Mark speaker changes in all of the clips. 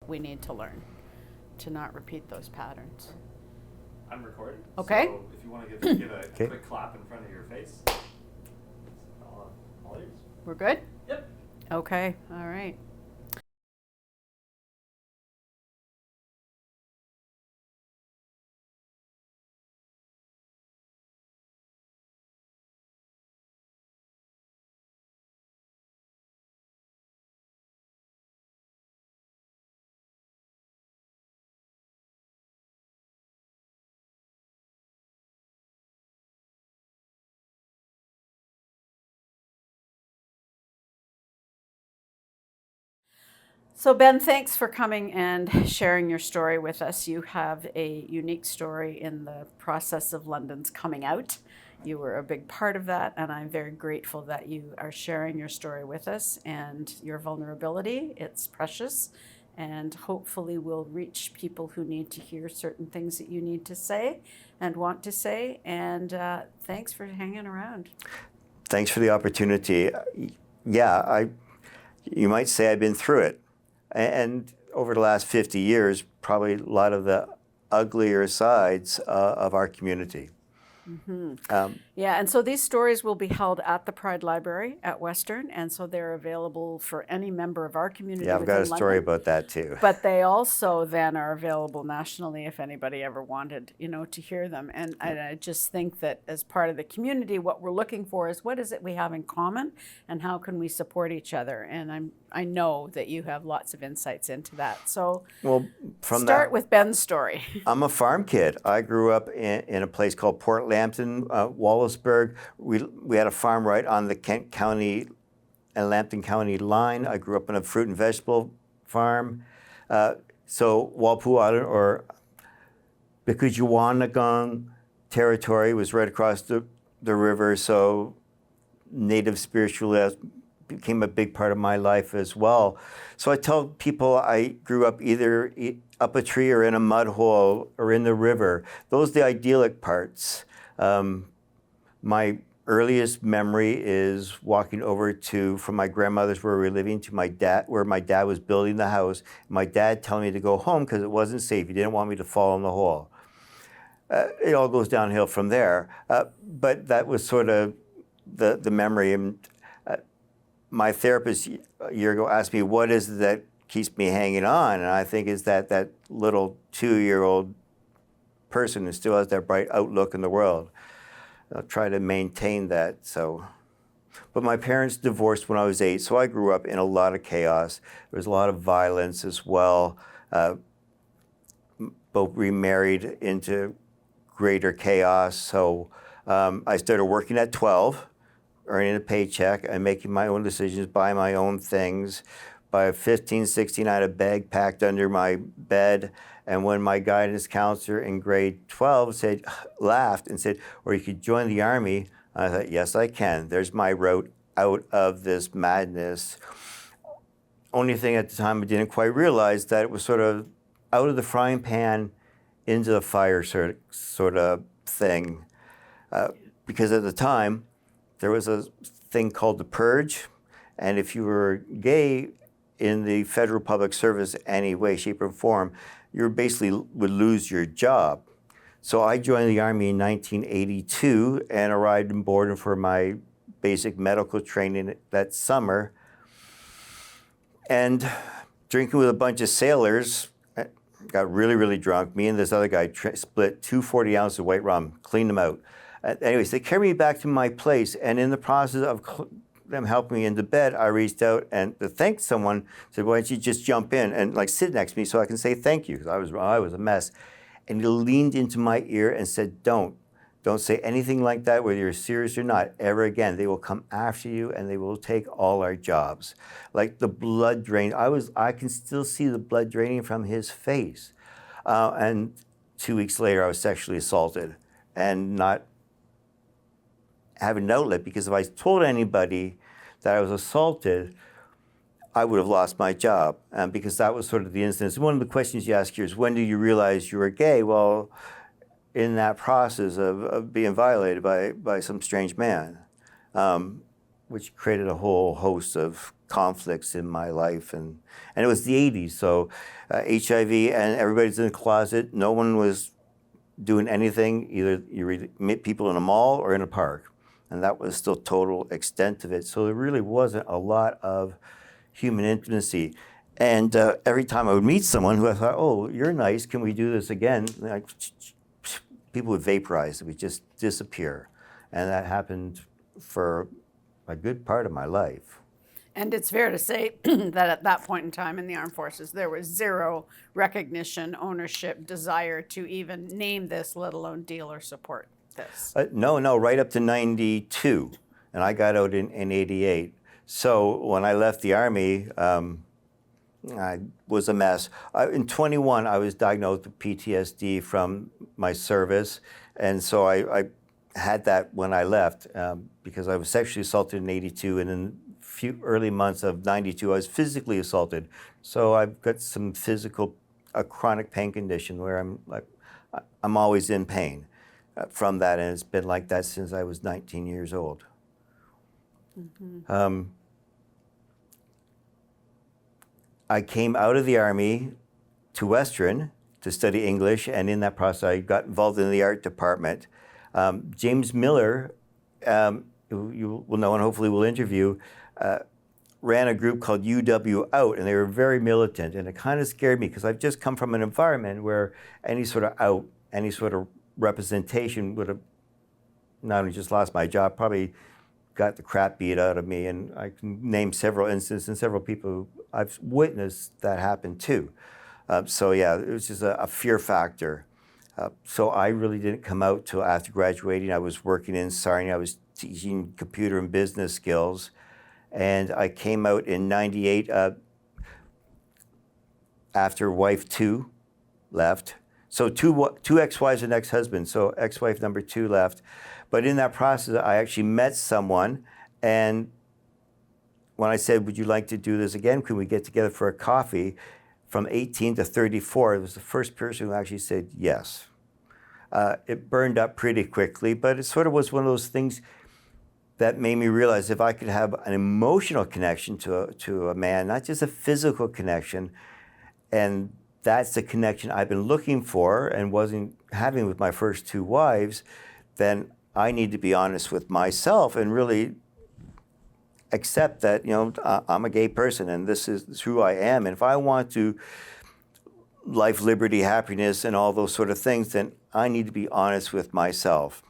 Speaker 1: we need to learn to not repeat those patterns.
Speaker 2: I'm recording.
Speaker 1: Okay.
Speaker 2: So if you want to give a
Speaker 3: Okay.
Speaker 2: quick clap in front of your face, all yours.
Speaker 1: We're good?
Speaker 2: Yep.
Speaker 1: Okay, all right. So, Ben, thanks for coming and sharing your story with us. You have a unique story in the process of London's coming out. You were a big part of that, and I'm very grateful that you are sharing your story with us and your vulnerability. It's precious, and hopefully, we'll reach people who need to hear certain things that you need to say and want to say. And thanks for hanging around.
Speaker 3: Thanks for the opportunity. Yeah, you might say I've been through it. And over the last 50 years, probably a lot of the uglier sides of our community.
Speaker 1: Yeah, and so these stories will be held at the Pride Library at Western, and so they're available for any member of our community.
Speaker 3: Yeah, I've got a
Speaker 1: within
Speaker 3: story
Speaker 1: London.
Speaker 3: about that too.
Speaker 1: But they also then are available nationally if anybody ever wanted, to hear them. And I just think that as part of the community, what we're looking for is what is it we have in common, and how can we support each other? And I know that you have lots of insights into that. So
Speaker 3: Well, from
Speaker 1: start
Speaker 3: that,
Speaker 1: with Ben's story.
Speaker 3: I'm a farm kid. I grew up in a place called Port Lambton, Wallaceburg. We had a farm right on the Kent County and Lambton County line. I grew up on a fruit and vegetable farm. So Walpole Island, or Bikujuwanagang territory, was right across the river. So native spiritualism became a big part of my life as well. So I tell people I grew up either up a tree or in a mud hole or in the river. Those are the idyllic parts. My earliest memory is walking over from my grandmother's where we were living to where my dad was building the house. My dad telling me to go home because it wasn't safe. He didn't want me to fall in the hole. It all goes downhill from there. But that was sort of the memory. And my therapist a year ago asked me, what is it that keeps me hanging on? And I think is that little 2-year-old person who still has that bright outlook in the world. I'll try to maintain that. But my parents divorced when I was 8, so I grew up in a lot of chaos. There was a lot of violence as well. Both remarried into greater chaos. So I started working at 12, earning a paycheck and making my own decisions, buying my own things. By 15, 16, I had a bag packed under my bed. And when my guidance counselor in grade 12 laughed and said, or you could join the Army, I thought, yes, I can. There's my route out of this madness. Only thing at the time I didn't quite realize that it was sort of out of the frying pan into the fire sort of thing. Because at the time, there was a thing called the Purge. And if you were gay in the federal public service any way, shape, or form, you basically would lose your job. So I joined the Army in 1982 and arrived in Borden for my basic medical training that summer. And drinking with a bunch of sailors, got really, really drunk. Me and this other guy split 2 40 ounces of white rum, cleaned them out. Anyways, they carried me back to my place, and in the process of them helping me into bed, I reached out and to thank someone, said, why don't you just jump in and sit next to me so I can say thank you, because I was a mess. And he leaned into my ear and said, don't say anything like that, whether you're serious or not, ever again. They will come after you and they will take all our jobs. Like the blood drain, I can still see the blood draining from his face. And 2 weeks later, I was sexually assaulted and not have an outlet, because if I told anybody that I was assaulted, I would have lost my job, because that was sort of the instance. One of the questions you ask here is, when do you realize you were gay? Well, in that process of being violated by some strange man. which created a whole host of conflicts in my life. And it was the 80s, so HIV, and everybody's in the closet. No one was doing anything. Either you meet people in a mall or in a park. And that was still total extent of it. So there really wasn't a lot of human intimacy. And every time I would meet someone who I thought, oh, you're nice, can we do this again? People would vaporize, it would just disappear. And that happened for a good part of my life.
Speaker 1: And it's fair to say that at that point in time in the armed forces, there was zero recognition, ownership, desire to even name this, let alone deal or support this.
Speaker 3: No, right up to 92. And I got out in 88. So when I left the Army, I was a mess. In 21, I was diagnosed with PTSD from my service. And so I had that when I left because I was sexually assaulted in 82. And in few early months of 92, I was physically assaulted. So I've got some a chronic pain condition where I'm always in pain from that. And it's been like that since I was 19 years old. Mm-hmm. I came out of the Army to Western to study English, and in that process, I got involved in the art department. James Miller, who you will know and hopefully will interview, ran a group called UW Out, and they were very militant, and it kind of scared me because I've just come from an environment where any sort of out, any sort of representation would have not only just lost my job, probably got the crap beat out of me. And I can name several instances and several people who I've witnessed that happen too. So yeah, it was just a fear factor. So I really didn't come out till after graduating. I was working in Sarnia. I was teaching computer and business skills. And I came out in 98 after wife 2 left. So two ex-wives and ex-husbands. So ex-wife number 2 left. But in that process, I actually met someone, and when I said, would you like to do this again? Can we get together for a coffee? From 18 to 34, it was the first person who actually said yes. It burned up pretty quickly, but it sort of was one of those things that made me realize if I could have an emotional connection to a man, not just a physical connection, and that's the connection I've been looking for and wasn't having with my first 2 wives, then I need to be honest with myself and really accept that, I'm a gay person and this is who I am. And if I want to life, liberty, happiness, and all those sort of things, then I need to be honest with myself.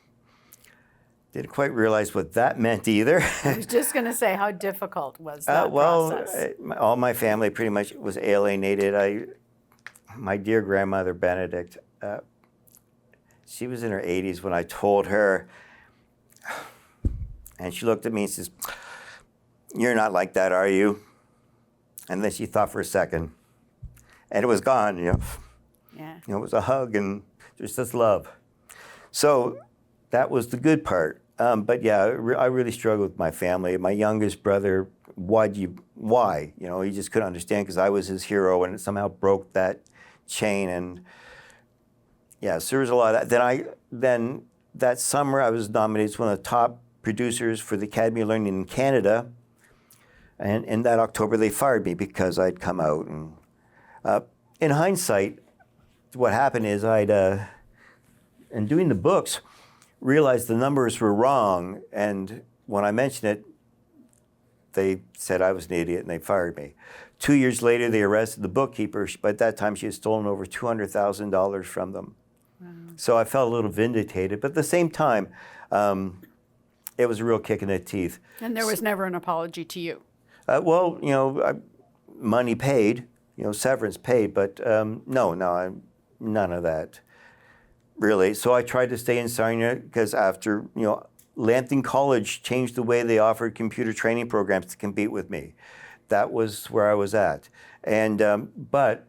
Speaker 3: Didn't quite realize what that meant either.
Speaker 1: I was just going to say, how difficult was that process?
Speaker 3: All my family pretty much was alienated. My dear grandmother, Benedict, she was in her 80s when I told her, and she looked at me and says, "You're not like that, are you?" And then she thought for a second, and it was gone, Yeah. It was a hug and just this love. So that was the good part. But yeah, I really struggled with my family. My youngest brother, why? He just couldn't understand because I was his hero, and it somehow broke that chain. And yeah, so there was a lot of that. Then that summer, I was nominated as one of the top producers for the Academy of Learning in Canada. And in that October, they fired me because I'd come out. And in hindsight, what happened is in doing the books, realized the numbers were wrong. And when I mentioned it, they said I was an idiot and they fired me. 2 years later, they arrested the bookkeeper, but at that time she had stolen over $200,000 from them. Wow. So I felt a little vindicated, but at the same time, it was a real kick in the teeth.
Speaker 1: And there was never an apology to you?
Speaker 3: Money paid, severance paid, but no, none of that, really. So I tried to stay in Sarnia because after, Lambton College changed the way they offered computer training programs to compete with me. That was where I was at. And, but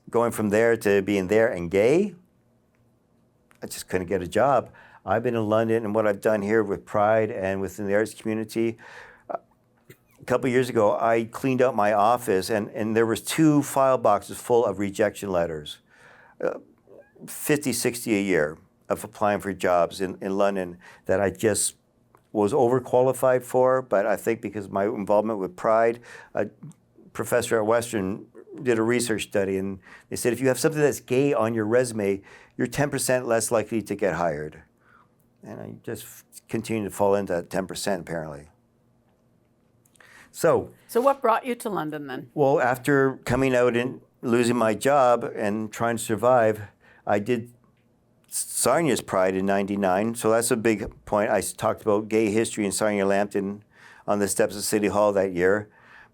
Speaker 3: going from there to being there and gay, I just couldn't get a job. I've been in London, and what I've done here with Pride and within the arts community, a couple of years ago, I cleaned out my office, and there was 2 file boxes full of rejection letters, 50, 60 a year of applying for jobs in London that I just was overqualified for, but I think because of my involvement with Pride, a professor at Western did a research study, and they said if you have something that's gay on your resume, you're 10% less likely to get hired. And I just continue to fall into that 10% apparently. So
Speaker 1: what brought you to London then?
Speaker 3: well, after coming out and losing my job and trying to survive, I did Sarnia's Pride in '99. So that's a big point. I talked about gay history in Sarnia Lambton on the steps of City Hall that year.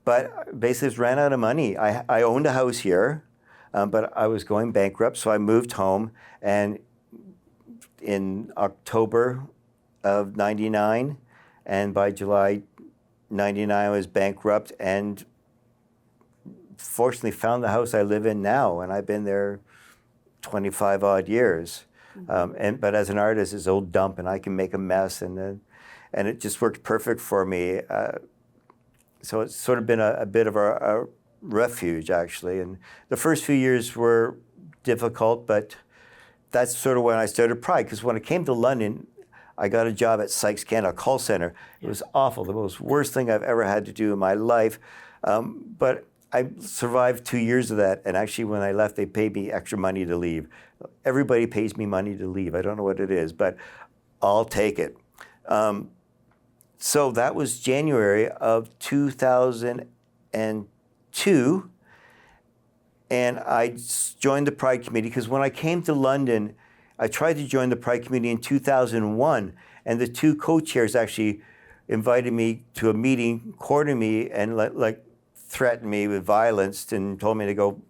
Speaker 3: But basically just ran out of money. I owned a house here, but I was going bankrupt, so I moved home. And in October of '99, and by July '99, I was bankrupt and fortunately found the house I live in now, and I've been there 25 odd years. But as an artist, it's an old dump, and I can make a mess, and it just worked perfect for me. So it's sort of been a bit of a refuge, actually. And the first few years were difficult, but that's sort of when I started Pride. Because when I came to London, I got a job at Sykes Canada call center. It was awful, the most worst thing I've ever had to do in my life. But I survived 2 years of that, and actually when I left, they paid me extra money to leave. Everybody pays me money to leave. I don't know what it is, but I'll take it. So that was January of 2002, and I joined the Pride Committee because when I came to London, I tried to join the Pride Committee in 2001, and the two co-chairs actually invited me to a meeting, cornered me, and threatened me with violence and told me to go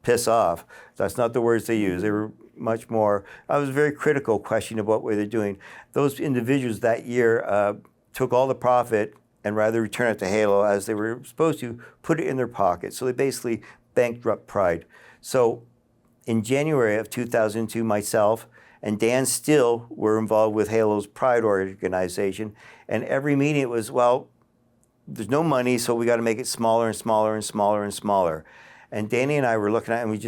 Speaker 3: piss off. That's not the words they used. They were much more, I was very critical, questioning what were they doing. Those individuals that year took all the profit and rather return it to Halo as they were supposed to, put it in their pocket. So they basically bankrupt Pride. So in January of 2002, myself and Dan Still were involved with Halo's Pride organization. And every meeting it was, well, there's no money, so we got to make it smaller and smaller and smaller and smaller. And Danny and I were looking at it, and we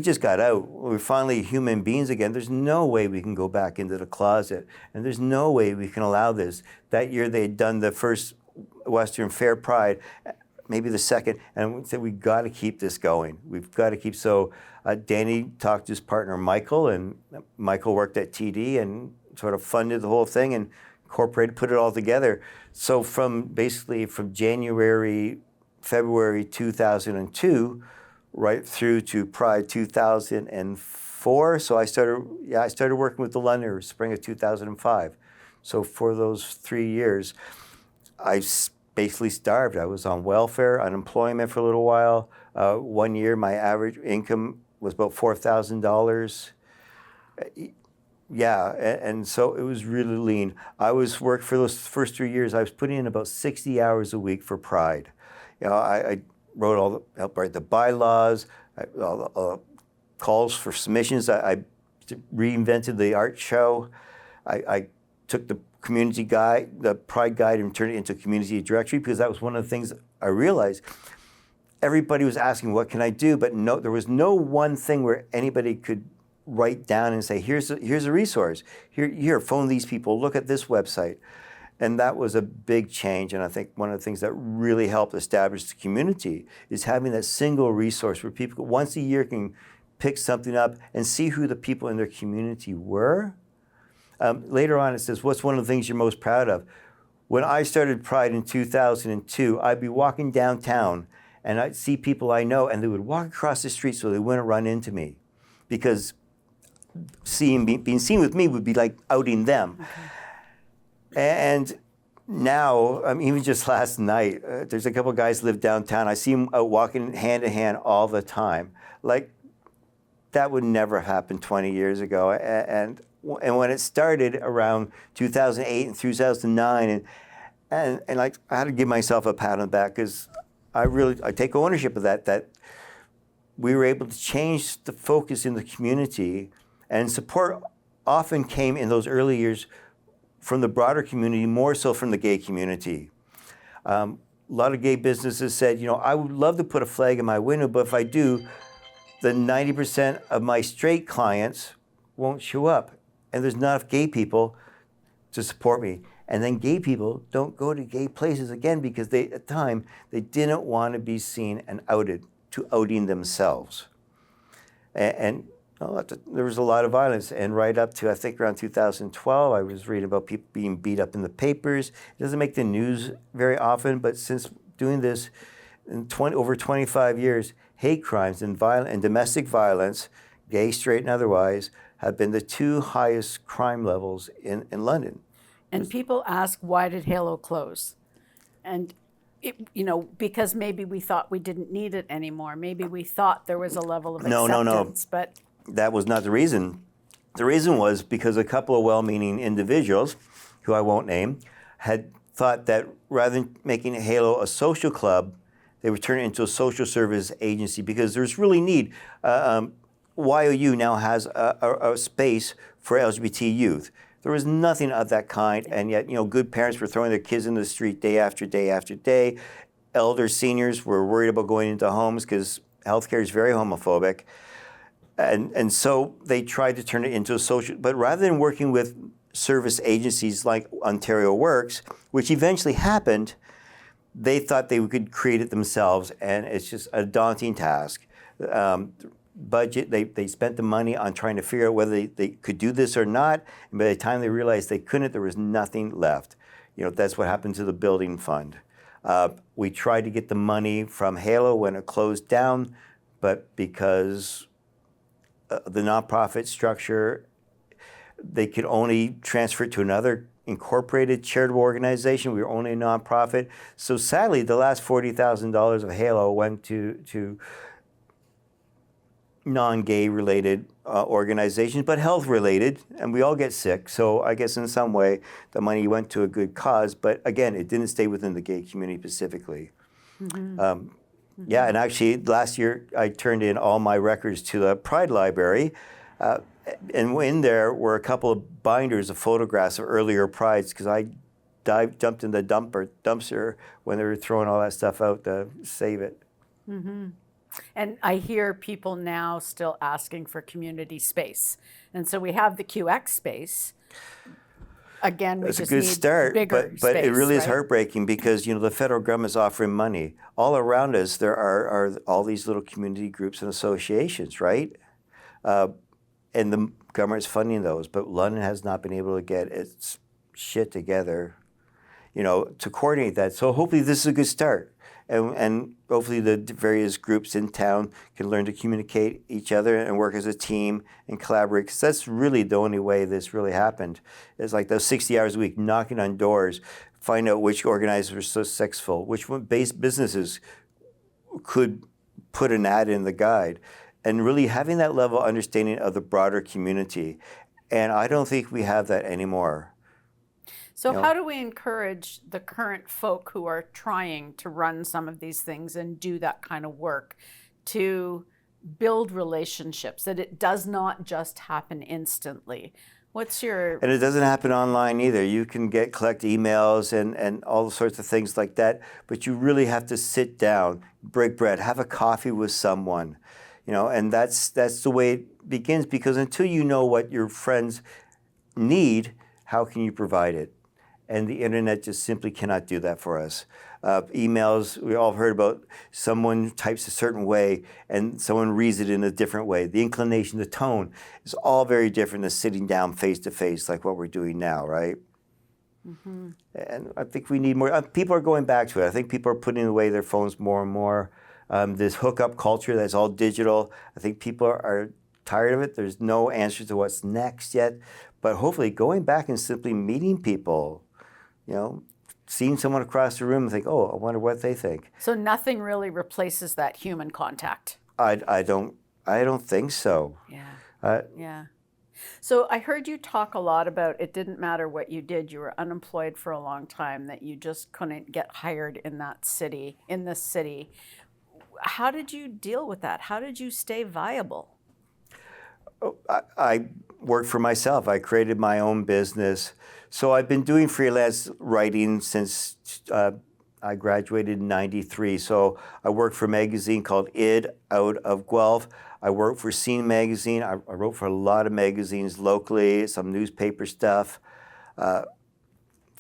Speaker 3: just got out. We're finally human beings again. There's no way we can go back into the closet, and there's no way we can allow this. That year they'd done the first Western Fair Pride, maybe the second, and we said we got to keep this going. We've got to keep. So Danny talked to his partner Michael, and Michael worked at TD and sort of funded the whole thing and incorporated, put it all together. So from January, February 2002, right through to Pride 2004. So I started working with the Londoners spring of 2005. So for those 3 years, I basically starved. I was on welfare, unemployment for a little while. 1 year, my average income was about $4,000. Yeah, and so it was really lean. I worked for those first 3 years. I was putting in about 60 hours a week for Pride. You know, I helped write the bylaws, all the calls for submissions. I reinvented the art show. I took the community guide, the Pride Guide, and turned it into a community directory because that was one of the things I realized. Everybody was asking, what can I do? But no, there was no one thing where anybody could write down and say, here's a resource. Here, phone these people, look at this website. And that was a big change. And I think one of the things that really helped establish the community is having that single resource where people once a year can pick something up and see who the people in their community were. Later on, it says, what's one of the things you're most proud of? When I started Pride in 2002, I'd be walking downtown and I'd see people I know and they would walk across the street so they wouldn't run into me. Because being seen with me would be like outing them. Okay. And now, even just last night, there's a couple of guys who live downtown. I see them out walking hand in hand all the time. Like, that would never happen 20 years ago. And when it started around 2008 and 2009, and like I had to give myself a pat on the back because I take ownership of that we were able to change the focus in the community, and support often came in those early years from the broader community, more so from the gay community. A lot of gay businesses said, you know, I would love to put a flag in my window, but if I do, then 90% of my straight clients won't show up. And there's not enough gay people to support me. And then gay people don't go to gay places again because at the time, they didn't want to be seen and outed to outing themselves. And there was a lot of violence. And right up to, I think, around 2012, I was reading about people being beat up in the papers. It doesn't make the news very often, but since doing this in over 25 years, hate crimes and domestic violence, gay, straight, and otherwise, have been the two highest crime levels in London.
Speaker 1: And people ask, why did Halo close? And, because maybe we thought we didn't need it anymore. Maybe we thought there was a level of acceptance.
Speaker 3: No.
Speaker 1: But
Speaker 3: that was not the reason. The reason was because a couple of well-meaning individuals, who I won't name, had thought that rather than making Halo a social club, they would turn it into a social service agency because there's really need. YOU now has a space for LGBT youth. There was nothing of that kind, and yet, good parents were throwing their kids in the street day after day after day. Elder seniors were worried about going into homes because healthcare is very homophobic. And so they tried to turn it into a social, but rather than working with service agencies like Ontario Works, which eventually happened, they thought they could create it themselves, and it's just a daunting task. Budget, they spent the money on trying to figure out whether they could do this or not, and by the time they realized they couldn't, there was nothing left. That's what happened to the building fund. We tried to get the money from Halo when it closed down, but because the nonprofit structure, they could only transfer it to another incorporated charitable organization. We were only a nonprofit. So sadly, the last $40,000 of Halo went to non-gay related organizations, but health related, and we all get sick. So I guess in some way, the money went to a good cause, but again, it didn't stay within the gay community specifically. Yeah, and actually last year I turned in all my records to the Pride Library, and in there were a couple of binders of photographs of earlier Prides because I jumped in the dumpster when they were throwing all that stuff out to save it.
Speaker 1: And I hear people now still asking for community space. And so we have the QX space. Again, we
Speaker 3: It's
Speaker 1: just
Speaker 3: a good
Speaker 1: need
Speaker 3: start,
Speaker 1: bigger
Speaker 3: but
Speaker 1: space,
Speaker 3: it really is
Speaker 1: right?
Speaker 3: heartbreaking because the federal government is offering money. All around us, there are all these little community groups and associations, right? And the government's funding those, but London has not been able to get its shit together, to coordinate that. So hopefully this is a good start. And hopefully the various groups in town can learn to communicate each other and work as a team and collaborate. Because that's really the only way this really happened. It's like those 60 hours a week, knocking on doors, find out which organizers were successful, which businesses could put an ad in the guide, and really having that level of understanding of the broader community. And I don't think we have that anymore.
Speaker 1: So how do we encourage the current folk who are trying to run some of these things and do that kind of work to build relationships, that it does not just happen instantly? What's your...
Speaker 3: And it doesn't happen online either. You can collect emails and all sorts of things like that, but you really have to sit down, break bread, have a coffee with someone, and that's the way it begins, because until you know what your friends need, how can you provide it? And the internet just simply cannot do that for us. Emails, we all heard about someone types a certain way and someone reads it in a different way. The inclination, the tone is all very different than sitting down face to face like what we're doing now, right? And I think we need more. People are going back to it. I think people are putting away their phones more and more. This hookup culture that's all digital, I think people are tired of it. There's no answer to what's next yet. But hopefully going back and simply meeting people, seeing someone across the room and think, oh, I wonder what they think.
Speaker 1: So nothing really replaces that human contact.
Speaker 3: I don't think so.
Speaker 1: Yeah. So I heard you talk a lot about it didn't matter what you did. You were unemployed for a long time, that you just couldn't get hired in this city. How did you deal with that? How did you stay viable?
Speaker 3: I worked for myself. I created my own business. So I've been doing freelance writing since I graduated in '93. So I worked for a magazine called ID out of Guelph. I worked for Scene Magazine. I wrote for a lot of magazines locally, some newspaper stuff.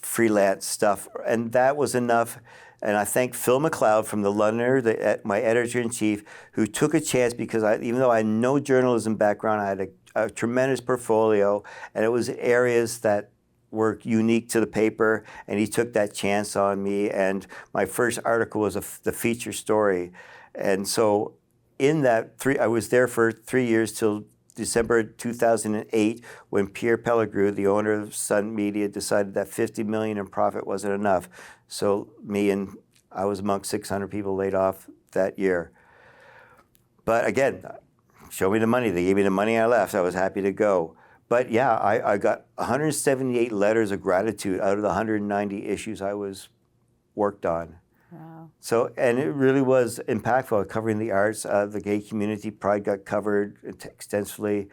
Speaker 3: freelance stuff, and that was enough. And I thank Phil McLeod from the Londoner, my editor-in-chief, who took a chance because even though I had no journalism background, I had a tremendous portfolio, and it was areas that were unique to the paper, and he took that chance on me. And my first article was the feature story. And so in that I was there for 3 years till December 2008, when Pierre Pellegru, the owner of Sun Media, decided that $50 million in profit wasn't enough. So I was among 600 people laid off that year. But again, show me the money. They gave me the money, I left. I was happy to go. But yeah, I got 178 letters of gratitude out of the 190 issues I was worked on.
Speaker 1: Wow.
Speaker 3: So, and it really was impactful, covering the arts. The gay community, Pride got covered extensively.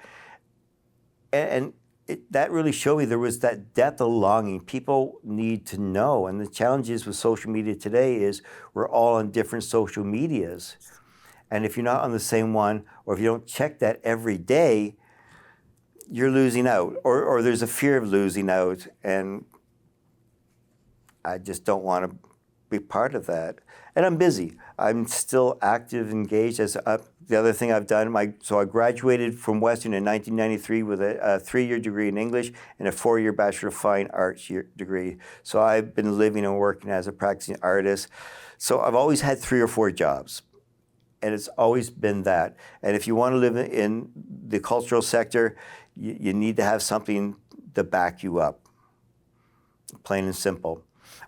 Speaker 3: And that really showed me there was that depth of longing. People need to know. And the challenges with social media today is we're all on different social medias. And if you're not on the same one, or if you don't check that every day, you're losing out, or there's a fear of losing out. And I just don't want to be part of that. And I'm busy. I'm still active, engaged. The other thing I've done, so I graduated from Western in 1993 with a 3-year degree in English and a 4-year Bachelor of Fine Arts degree. So I've been living and working as a practicing artist. So I've always had 3 or 4 jobs. And it's always been that. And if you want to live in the cultural sector, you need to have something to back you up, plain and simple.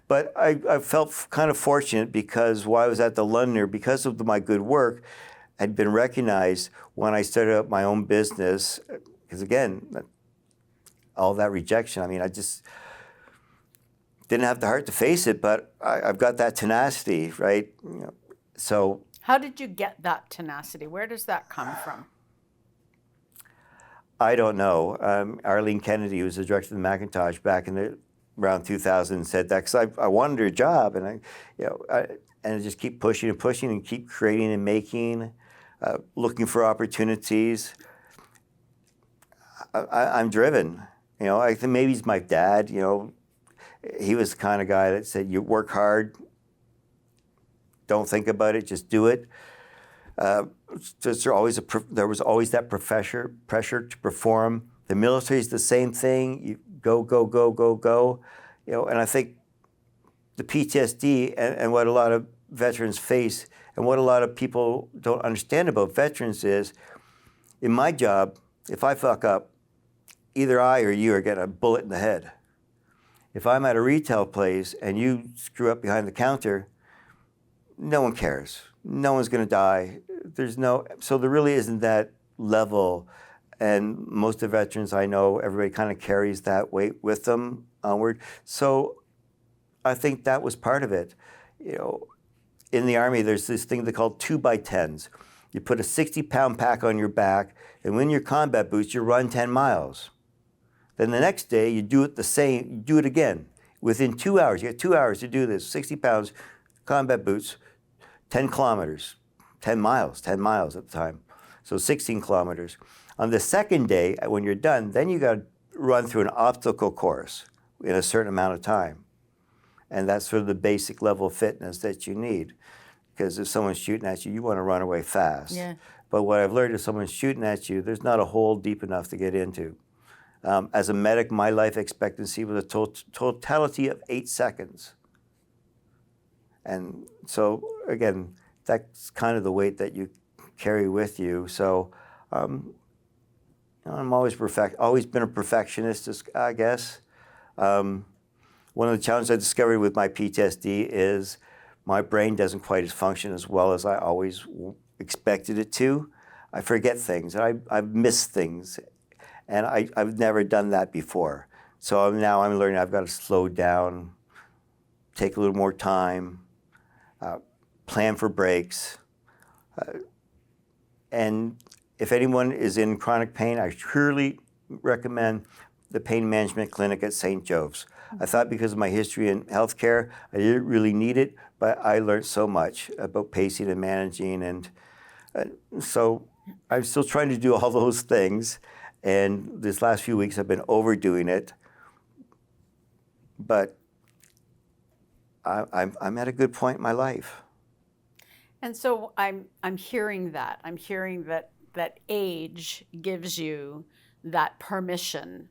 Speaker 3: But I felt kind of fortunate because while I was at the Londoner, because of my good work, I'd been recognized when I started up my own business. Because again, all that rejection, I mean, I just didn't have the heart to face it, but I've got that tenacity, right? So.
Speaker 1: How did you get that tenacity? Where does that come from?
Speaker 3: I don't know. Arlene Kennedy, who was the director of the Macintosh back in around 2000, said that because I wanted her job, and I just keep pushing and pushing and keep creating and making, looking for opportunities. I'm driven. I think maybe it's my dad. He was the kind of guy that said, "You work hard. Don't think about it. Just do it." There was always that pressure to perform. The military is the same thing. You go, go, go, go, go. And I think the PTSD and what a lot of veterans face, and what a lot of people don't understand about veterans is, in my job, if I fuck up, either I or you are getting a bullet in the head. If I'm at a retail place and you screw up behind the counter, no one cares. No one's going to die. So there really isn't that level. And most of the veterans I know, everybody kind of carries that weight with them onward. So I think that was part of it. In the Army, there's this thing they call 2x10s. You put a 60-pound pack on your back, and when you're combat boots, you run 10 miles. Then the next day, you do it the same, you do it again. Within 2 hours, you get 2 hours to do this, 60 pounds, combat boots, 10 kilometers, 10 miles at the time. So 16 kilometers. On the second day, when you're done, then you got to run through an obstacle course in a certain amount of time. And that's sort of the basic level of fitness that you need. Because if someone's shooting at you, you want to run away fast.
Speaker 1: Yeah.
Speaker 3: But what I've learned is someone's shooting at you, there's not a hole deep enough to get into. As a medic, my life expectancy was a totality of 8 seconds. And so, again, that's kind of the weight that you carry with you. So I'm always been a perfectionist, I guess. One of the challenges I discovered with my PTSD is my brain doesn't quite function as well as I always expected it to. I forget things. I've missed things. And I've never done that before. So now I'm learning I've got to slow down, take a little more time, plan for breaks. And if anyone is in chronic pain, I surely recommend the pain management clinic at St. Joe's. I thought because of my history in healthcare, I didn't really need it, but I learned so much about pacing and managing. And so I'm still trying to do all those things. And this last few weeks I've been overdoing it. But I'm at a good point in my life.
Speaker 1: And so I'm hearing that. I'm hearing that age gives you that permission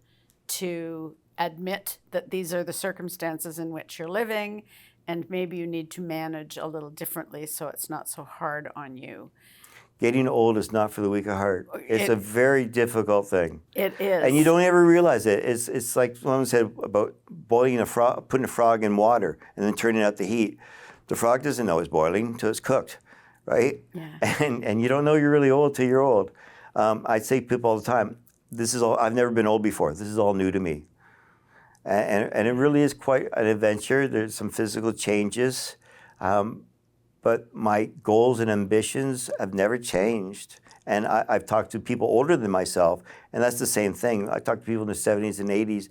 Speaker 1: to admit that these are the circumstances in which you're living, and maybe you need to manage a little differently so it's not so hard on you.
Speaker 3: Getting old is not for the weak of heart. It's a very difficult thing.
Speaker 1: It is.
Speaker 3: And you don't ever realize it. It's like someone said about boiling a frog, putting a frog in water and then turning out the heat. The frog doesn't know it's boiling until it's cooked, right?
Speaker 1: Yeah.
Speaker 3: And you don't know you're really old till you're old. I say to people all the time, this is all, I've never been old before. This is all new to me. And it really is quite an adventure. There's some physical changes. But my goals and ambitions have never changed. And I've talked to people older than myself, and that's the same thing. I talked to people in the 70s and 80s,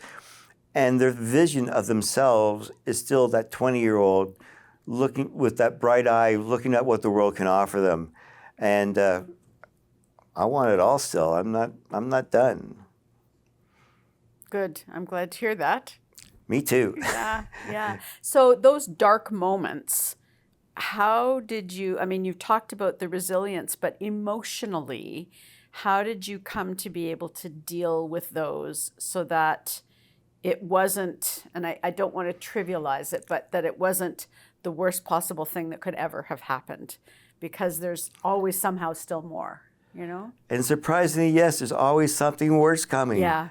Speaker 3: and their vision of themselves is still that 20-year-old looking with that bright eye, looking at what the world can offer them. And I want it all still. I'm not done.
Speaker 1: Good. I'm glad to hear that.
Speaker 3: Me too.
Speaker 1: Yeah. So those dark moments, how did you, I mean, you've talked about the resilience, but emotionally, how did you come to be able to deal with those so that it wasn't, and I don't want to trivialize it, but that it wasn't the worst possible thing that could ever have happened? Because there's always somehow still more, you know?
Speaker 3: And surprisingly, yes, there's always something worse coming.
Speaker 1: Yeah.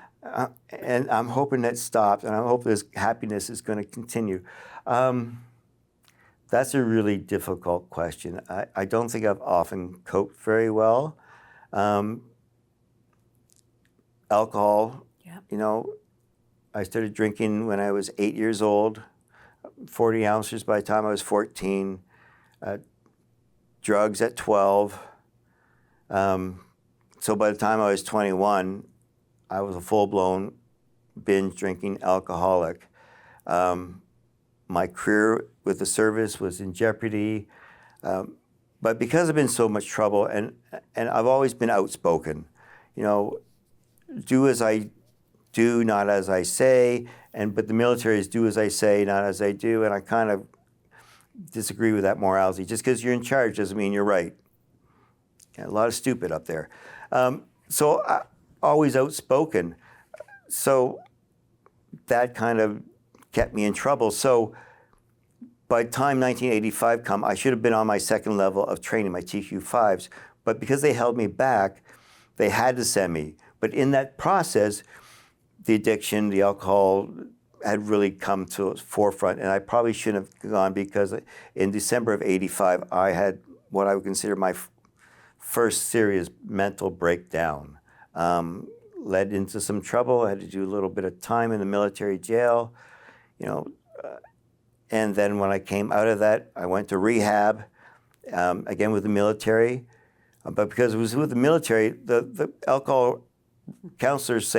Speaker 3: And I'm hoping that stops, and I hope this happiness is going to continue. That's a really difficult question. I don't think I've often coped very well. Alcohol,
Speaker 1: Yep.
Speaker 3: you know, I started drinking when I was 8 years old, 40 ounces by the time I was 14, drugs at 12. So by the time I was 21, I was a full-blown binge drinking alcoholic. My career with the service was in jeopardy. But because I've been in so much trouble, and I've always been outspoken, you know, do as I do, not as I say, but the military is do as I say, not as I do, and I kind of disagree with that morality. Just because you're in charge doesn't mean you're right. A lot of stupid up there. So I always outspoken. So that kind of kept me in trouble. So by the time 1985 come, I should have been on my second level of training, my TQ5s. But because they held me back, they had to send me. But in that process, the addiction, the alcohol had really come to the forefront. And I probably shouldn't have gone, because in December of 85, I had what I would consider my first serious mental breakdown. Led into some trouble. I had to do a little bit of time in the military jail, you know. And then when I came out of that, I went to rehab, again with the military. But because it was with the military, the alcohol counselors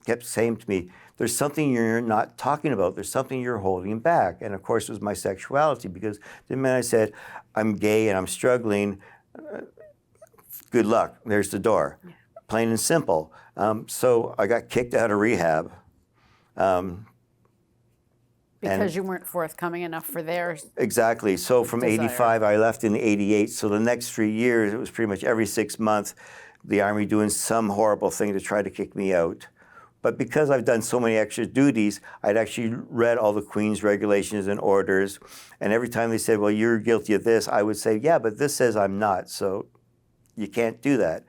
Speaker 3: kept saying to me, there's something you're not talking about. There's something you're holding back. And of course, it was my sexuality, because the minute I said, I'm gay and I'm struggling, good luck, there's the door. Yeah. Plain and simple. So I got kicked out of rehab.
Speaker 1: Because you weren't forthcoming enough for theirs.
Speaker 3: Exactly. So from
Speaker 1: desire.
Speaker 3: 85, I left in 88. So the next 3 years, it was pretty much every 6 months, the Army doing some horrible thing to try to kick me out. But because I've done so many extra duties, I'd actually read all the Queen's regulations and orders. And every time they said, well, you're guilty of this, I would say, yeah, but this says I'm not. So you can't do that.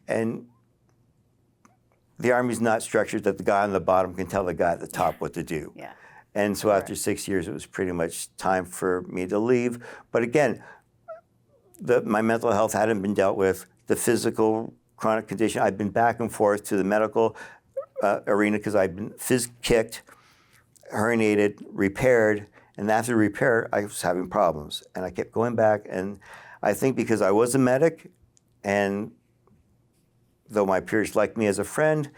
Speaker 3: And the Army's not structured that the guy on the bottom can tell the guy at the top what to do.
Speaker 1: Yeah.
Speaker 3: And so after 6 years, it was pretty much time for me to leave. But again, my mental health hadn't been dealt with. The physical chronic condition, I've been back and forth to the medical arena because I've been kicked, herniated, repaired. And after repair, I was having problems. And I kept going back. And I think because I was a medic, and though my peers liked me as a friend,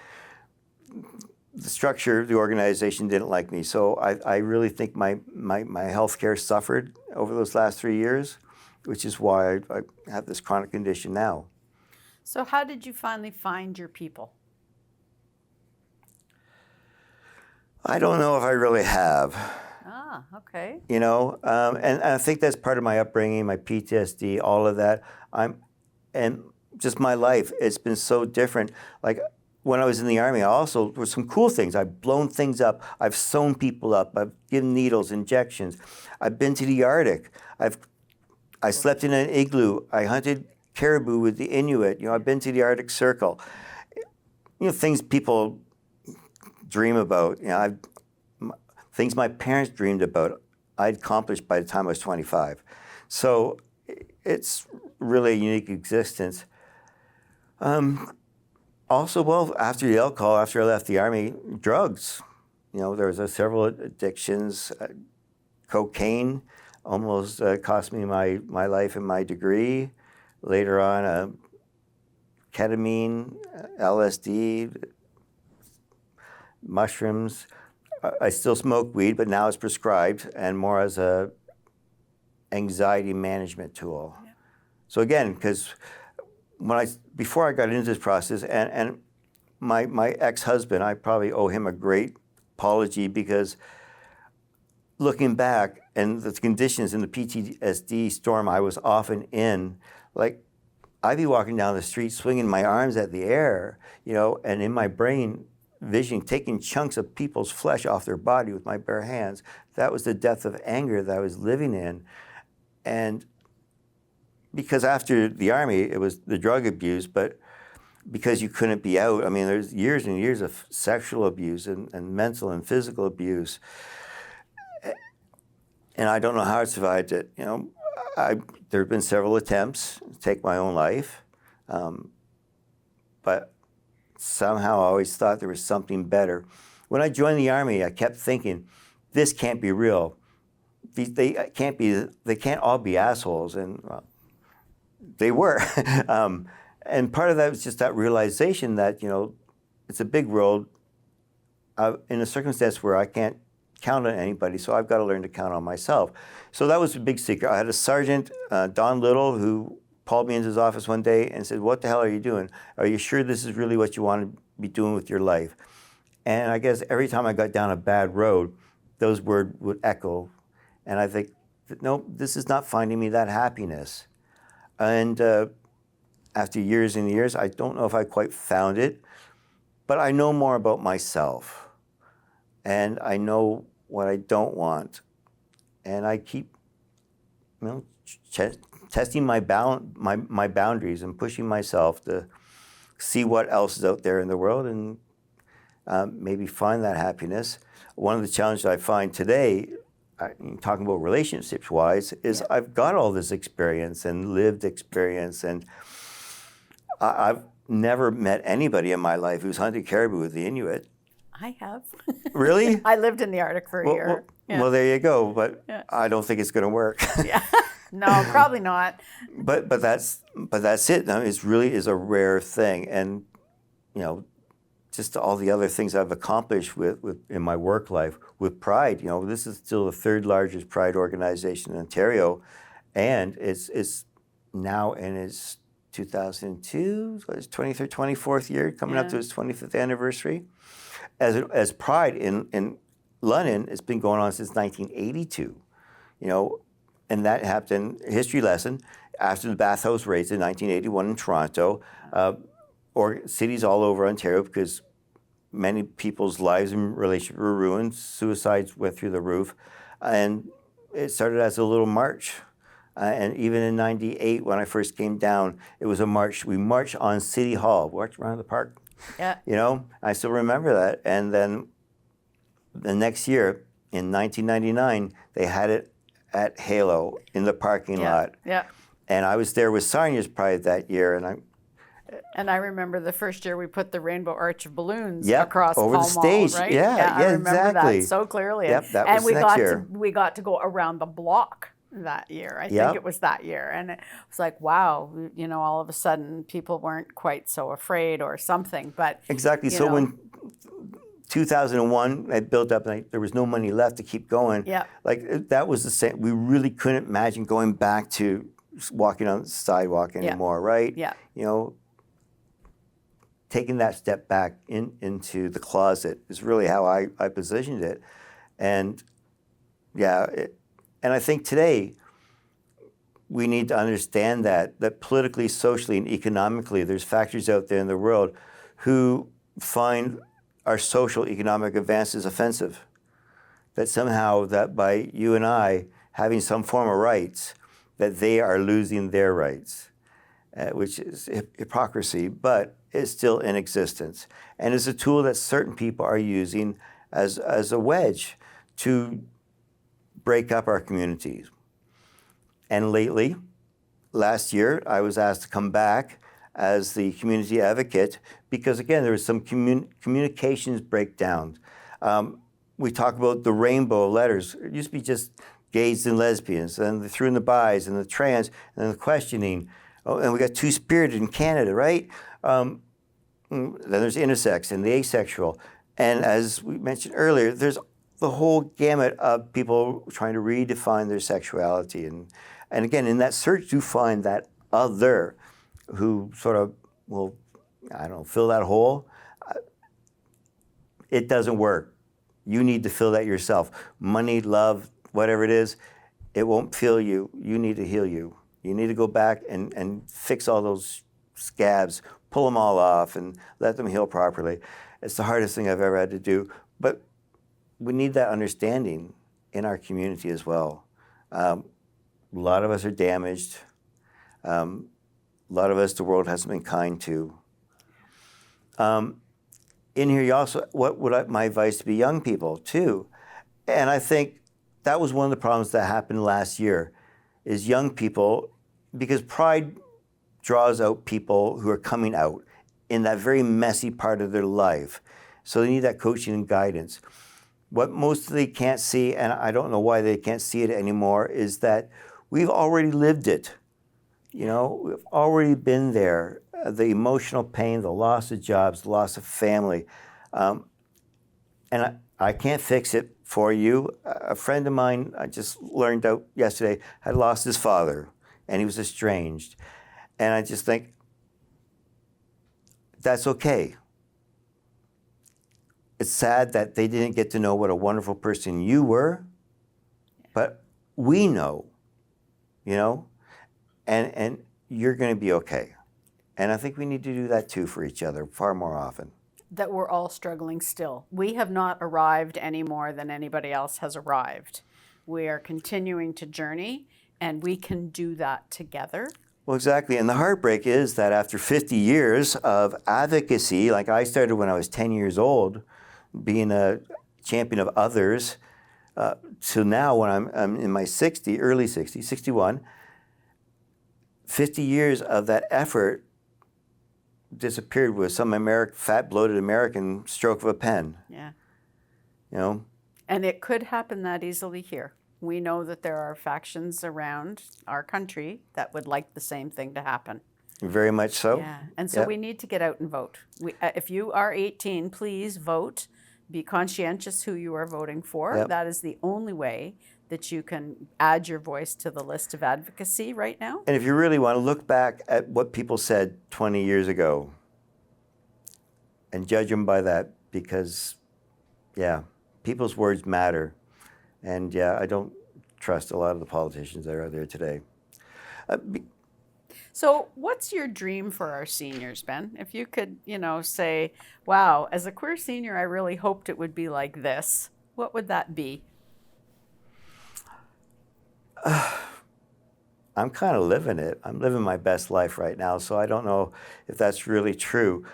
Speaker 3: the structure, the organization didn't like me. So I really think my health care suffered over those last 3 years, which is why I have this chronic condition now.
Speaker 1: So how did you finally find your people?
Speaker 3: I don't know if I really have.
Speaker 1: Okay.
Speaker 3: You know, and I think that's part of my upbringing, my PTSD, all of that. And just my life, it's been so different. Like when I was in the Army, I also, there were some cool things. I've blown things up. I've sewn people up. I've given needles, injections. I've been to the Arctic. I slept in an igloo. I hunted caribou with the Inuit. You know, I've been to the Arctic Circle. You know, things people dream about. You know, things my parents dreamed about, I'd accomplished by the time I was 25. So it's really a unique existence. Also, well, after the alcohol, after I left the Army, drugs. You know, there was several addictions. Cocaine almost cost me my life and my degree. Later on, ketamine, LSD, mushrooms. I still smoke weed, but now it's prescribed and more as a anxiety management tool. Yeah. So again, because before I got into this process, and my ex-husband, I probably owe him a great apology, because looking back and the conditions in the PTSD storm I was often in, like I'd be walking down the street swinging my arms at the air, you know, and in my brain vision, taking chunks of people's flesh off their body with my bare hands. That was the depth of anger that I was living in. And because after the Army, it was the drug abuse, but because you couldn't be out, I mean, there's years and years of sexual abuse and mental and physical abuse. And I don't know how I survived it. You know, there have been several attempts to take my own life, but somehow I always thought there was something better. When I joined the Army, I kept thinking, this can't be real. They can't all be assholes, and well, they were. And part of that was just that realization that, you know, it's a big world in a circumstance where I can't count on anybody, so I've got to learn to count on myself. So that was a big secret. I had a sergeant, Don Little, who called me into his office one day and said, "What the hell are you doing? Are you sure this is really what you want to be doing with your life?" And I guess every time I got down a bad road, those words would echo. And I think, no, this is not finding me that happiness. And after years and years, I don't know if I quite found it, but I know more about myself. And I know what I don't want. And I keep, you know, testing my boundaries and pushing myself to see what else is out there in the world and maybe find that happiness. One of the challenges I find today, talking about relationships-wise, is I've got all this experience and lived experience, and I've never met anybody in my life who's hunted caribou with the Inuit.
Speaker 1: I have.
Speaker 3: Really?
Speaker 1: I lived in the Arctic for a year.
Speaker 3: Well, there you go. But I don't think it's going to work.
Speaker 1: Yeah. No, probably not.
Speaker 3: But that's it. Now, it really is a rare thing, and you know, just all the other things I've accomplished with in my work life with Pride. You know, this is still the third largest Pride organization in Ontario, and it's now in its 2002, its 23rd, 24th year, coming up to its 25th anniversary. As Pride in London, it's been going on since 1982. You know, and that happened, history lesson, after the bathhouse raids in 1981 in Toronto, or cities all over Ontario, because many people's lives and relationships were ruined. Suicides went through the roof. And it started as a little march. And even in 98, when I first came down, it was a march. We marched on City Hall, walked around the park. Yeah. You know, I still remember that. And then the next year, in 1999, they had it at Halo in the parking lot. Yeah. And I was there with Sarnia's Pride that year,
Speaker 1: and I remember the first year we put the Rainbow Arch of Balloons
Speaker 3: yep,
Speaker 1: across
Speaker 3: over
Speaker 1: Pall
Speaker 3: the stage.
Speaker 1: Mall, right?
Speaker 3: Yeah,
Speaker 1: I remember
Speaker 3: exactly.
Speaker 1: that so clearly.
Speaker 3: Yep, that
Speaker 1: and
Speaker 3: was next year.
Speaker 1: We got to go around the block that year. I think it was that year. And it was like, wow, you know, all of a sudden people weren't quite so afraid or something. But
Speaker 3: exactly. So when 2001, I built up, and there was no money left to keep going. Yeah. Like that was the same. We really couldn't imagine going back to walking on the sidewalk anymore, right? Yeah. You know, taking that step back into the closet is really how I positioned it. And Yeah, and I think today we need to understand that politically, socially, and economically, there's factors out there in the world who find our social economic advances offensive. That somehow that by you and I having some form of rights, that they are losing their rights, which is hypocrisy, but it's still in existence. And it's a tool that certain people are using as a wedge to break up our communities. And lately, last year, I was asked to come back as the community advocate because, again, there was some communications breakdowns. We talk about the rainbow of letters. It used to be just gays and lesbians, and the through and the bis, and the trans, and the questioning. Oh, and we got two-spirited in Canada, right? Then there's intersex and the asexual. And as we mentioned earlier, there's the whole gamut of people trying to redefine their sexuality. And again, in that search, you find that other who sort of will, I don't know, fill that hole. It doesn't work. You need to fill that yourself. Money, love, whatever it is, it won't fill you. You need to heal you. You need to go back and fix all those scabs, pull them all off, and let them heal properly. It's the hardest thing I've ever had to do. But we need that understanding in our community as well. A lot of us are damaged. A lot of us, the world hasn't been kind to. In here, you also, what would my advice to be young people too? And I think that was one of the problems that happened last year, is young people, because Pride draws out people who are coming out in that very messy part of their life. So they need that coaching and guidance. What most of they can't see, and I don't know why they can't see it anymore, is that we've already lived it. You know, we've already been there. The emotional pain, the loss of jobs, the loss of family. And I can't fix it for you. A friend of mine, I just learned out yesterday, had lost his father, and he was estranged. And I just think, that's okay. It's sad that they didn't get to know what a wonderful person you were, but we know, you know, and you're going to be okay. And I think we need to do that too for each other far more often.
Speaker 1: That we're all struggling still. We have not arrived any more than anybody else has arrived. We are continuing to journey, and we can do that together.
Speaker 3: Well, exactly. And the heartbreak is that after 50 years of advocacy, like I started when I was 10 years old, being a champion of others, to now when I'm in my early 60s, 61, 50 years of that effort disappeared with some fat, bloated American stroke of a pen.
Speaker 1: Yeah.
Speaker 3: You know?
Speaker 1: And it could happen that easily here. We know that there are factions around our country that would like the same thing to happen.
Speaker 3: Very much so.
Speaker 1: Yeah. And so we need to get out and vote. If you are 18, please vote. Be conscientious who you are voting for.
Speaker 3: Yep.
Speaker 1: That is the only way that you can add your voice to the list of advocacy right now.
Speaker 3: And if you really want to look back at what people said 20 years ago and judge them by that, because, yeah, people's words matter. And, yeah, I don't trust a lot of the politicians that are out there today.
Speaker 1: So what's your dream for our seniors, Ben? If you could, say, wow, as a queer senior, I really hoped it would be like this. What would that be?
Speaker 3: I'm kind of living it. I'm living my best life right now, so I don't know if that's really true.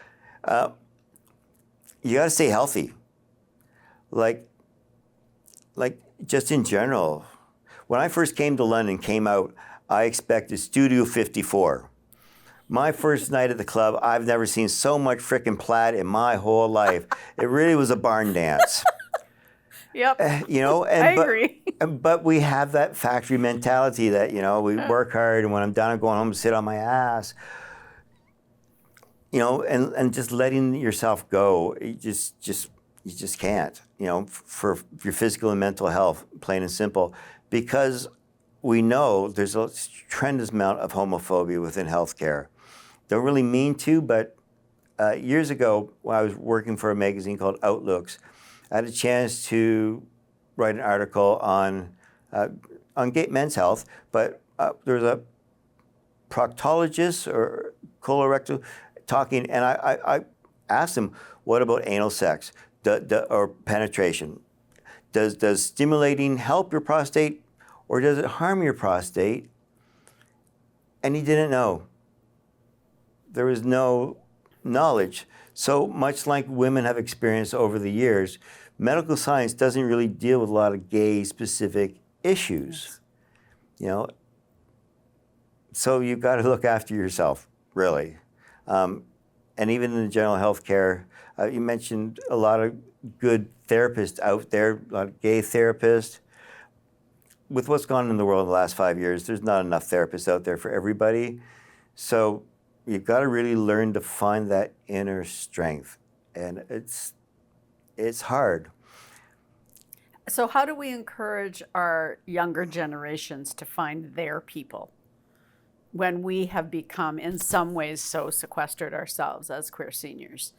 Speaker 3: You got to stay healthy. Like just in general. When I first came to London, came out, I expected Studio 54. My first night at the club, I've never seen so much frickin' plaid in my whole life. It really was a barn dance.
Speaker 1: Yep.
Speaker 3: I
Speaker 1: agree.
Speaker 3: But we have that factory mentality that, we work hard, and when I'm done, I'm going home to sit on my ass. And just letting yourself go, you just can't, for your physical and mental health, plain and simple, because we know there's a tremendous amount of homophobia within healthcare. Don't really mean to, but years ago, when I was working for a magazine called Outlooks, I had a chance to write an article on men's health, but there's a proctologist or colorectal talking, and I asked him, what about anal sex or penetration? Does stimulating help your prostate or does it harm your prostate? And he didn't know. There was no knowledge. So much like women have experienced over the years, medical science doesn't really deal with a lot of gay-specific issues. You know, so you've got to look after yourself, really. And even in the general health care, you mentioned a lot of good therapists out there, a lot of gay therapists. With what's gone on in the world in the last 5 years, there's not enough therapists out there for everybody. So you've got to really learn to find that inner strength. And it's hard.
Speaker 1: So how do we encourage our younger generations to find their people when we have become in some ways so sequestered ourselves as queer seniors?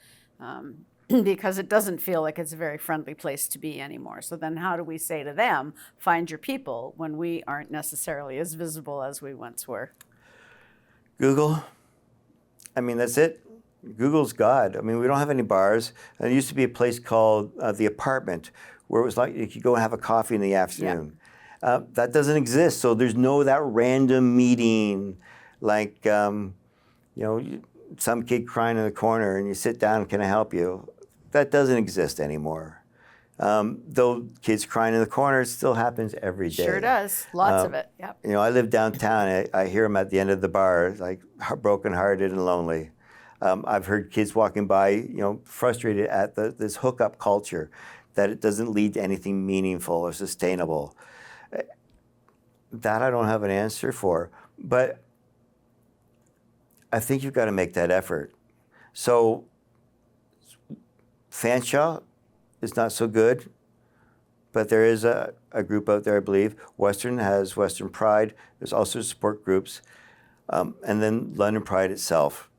Speaker 1: Because it doesn't feel like it's a very friendly place to be anymore. So then how do we say to them, find your people, when we aren't necessarily as visible as we once were?
Speaker 3: Google. I mean, that's it. Google's God. I mean, we don't have any bars. There used to be a place called The Apartment, where it was like you could go and have a coffee in the afternoon. Yeah. That doesn't exist. So there's no that random meeting, like, some kid crying in the corner and you sit down, can I help you? That doesn't exist anymore. Though kids crying in the corner, it still happens every day.
Speaker 1: Sure does. Lots of it. Yep.
Speaker 3: You know, I live downtown. I hear them at the end of the bar, like brokenhearted and lonely. I've heard kids walking by, frustrated at this hookup culture, that it doesn't lead to anything meaningful or sustainable. That I don't have an answer for, but I think you've got to make that effort. So Fanshawe is not so good, but there is a group out there, I believe. Western has Western Pride. There's also support groups. And then London Pride itself.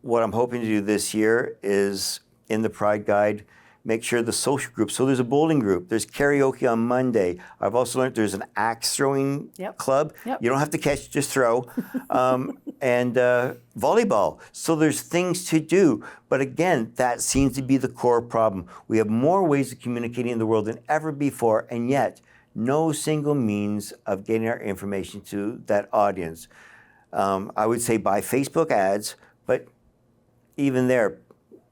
Speaker 3: What I'm hoping to do this year is, in the Pride Guide, make sure the social groups. So there's a bowling group. There's karaoke on Monday. I've also learned there's an axe throwing club. Yep. You don't have to catch, just throw. And volleyball. So there's things to do. But again, that seems to be the core problem. We have more ways of communicating in the world than ever before, and yet no single means of getting our information to that audience. I would say buy Facebook ads, but even there,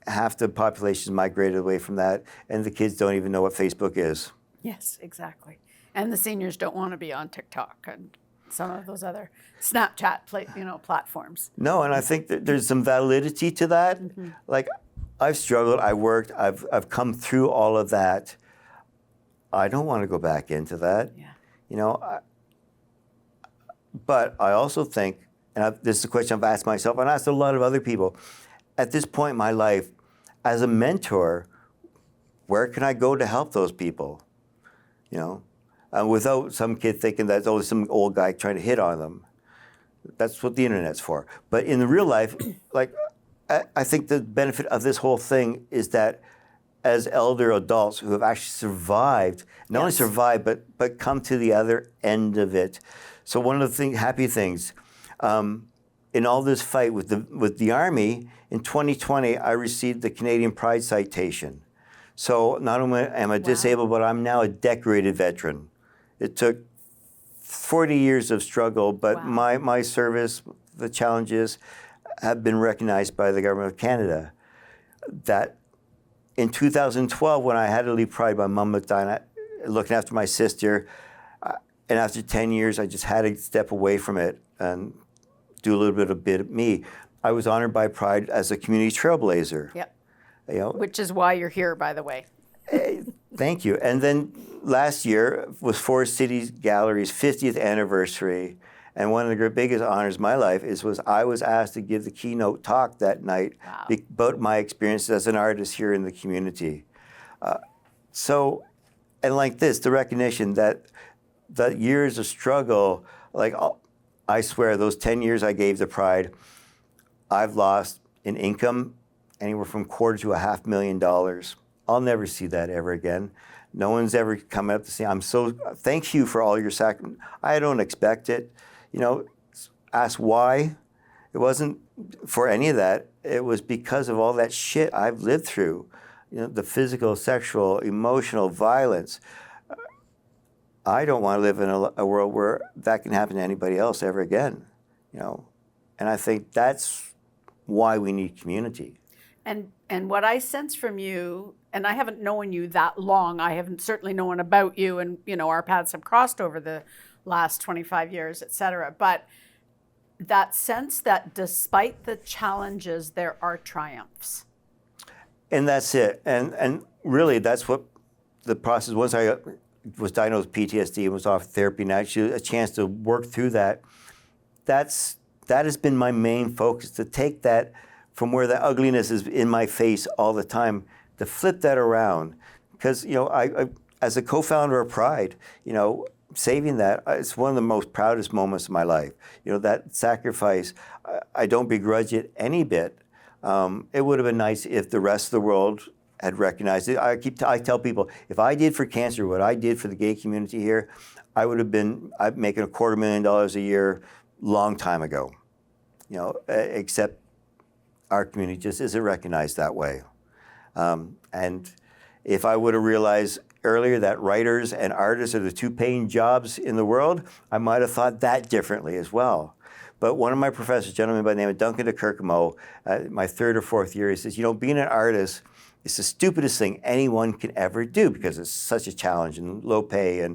Speaker 3: half the population migrated away from that, and the kids don't even know what Facebook is.
Speaker 1: Yes, exactly. And the seniors don't want to be on TikTok and some of those other Snapchat platforms.
Speaker 3: No, and I think that there's some validity to that. Mm-hmm. Like, I've struggled, I worked, I've come through all of that. I don't want to go back into that. Yeah. But I also think, and this is a question I've asked myself, and I asked a lot of other people, at this point in my life, as a mentor, where can I go to help those people? Without some kid thinking that's always some old guy trying to hit on them. That's what the internet's for. But in the real life, like, I think the benefit of this whole thing is that as elder adults who have actually survived, not only survived, but come to the other end of it. So one of the happy things, in all this fight with the Army, in 2020, I received the Canadian Pride Citation. So not only am I disabled, but I'm now a decorated veteran. It took 40 years of struggle, but my service, the challenges, have been recognized by the Government of Canada. That in 2012, when I had to leave Pride, my mom was dying, looking after my sister, and after 10 years, I just had to step away from it and do a little bit of me. I was honored by Pride as a community trailblazer.
Speaker 1: Yep. Which is why you're here, by the way.
Speaker 3: Thank you. And then last year was Forest City Gallery's 50th anniversary, and one of the biggest honors of my life was I was asked to give the keynote talk that night about my experience as an artist here in the community. And like this, the recognition that the years of struggle, like, I swear, those 10 years I gave to Pride, I've lost in income anywhere from $250,000 to $500,000 I'll never see that ever again. No one's ever come up to say, thank you for all your sacrifice. I don't expect it. You know, ask why. It wasn't for any of that. It was because of all that shit I've lived through. You know, the physical, sexual, emotional violence. I don't want to live in a world where that can happen to anybody else ever again. You know, and I think that's why we need community.
Speaker 1: And what I sense from you, and I haven't known you that long, I haven't certainly known about you, and you know our paths have crossed over the last 25 years, et cetera. But that sense that despite the challenges, there are triumphs.
Speaker 3: And that's it. And really, that's what the process. Once I was diagnosed with PTSD and was off therapy, and actually a chance to work through that. That has been my main focus, to take that from where the ugliness is in my face all the time, to flip that around. Because, you know, I as a co-founder of Pride, you know, saving that, it's one of the most proudest moments of my life. You know, that sacrifice, I don't begrudge it any bit. It would have been nice if the rest of the world had recognized it. I tell people, if I did for cancer what I did for the gay community here, I'm making $250,000 a year long time ago. You know, except our community just isn't recognized that way. And if I would have realized earlier that writers and artists are the two paying jobs in the world, I might have thought that differently as well. But one of my professors, a gentleman by the name of Duncan de Kirkhamo, my third or fourth year, he says, you know, being an artist is the stupidest thing anyone can ever do because it's such a challenge and low pay.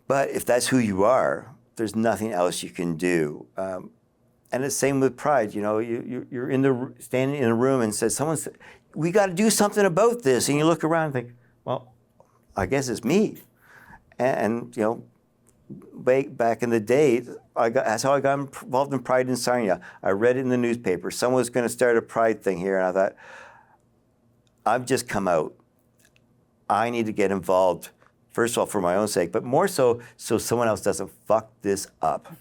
Speaker 3: But if that's who you are, there's nothing else you can do. And it's the same with Pride. You know, you're standing in a room and says, someone said, we got to do something about this. And you look around and think, well, I guess it's me. And you know, back in the day, that's how I got involved in Pride in Sarnia. I read it in the newspaper. Someone was going to start a Pride thing here, and I thought, I've just come out. I need to get involved, first of all, for my own sake, but more so someone else doesn't fuck this up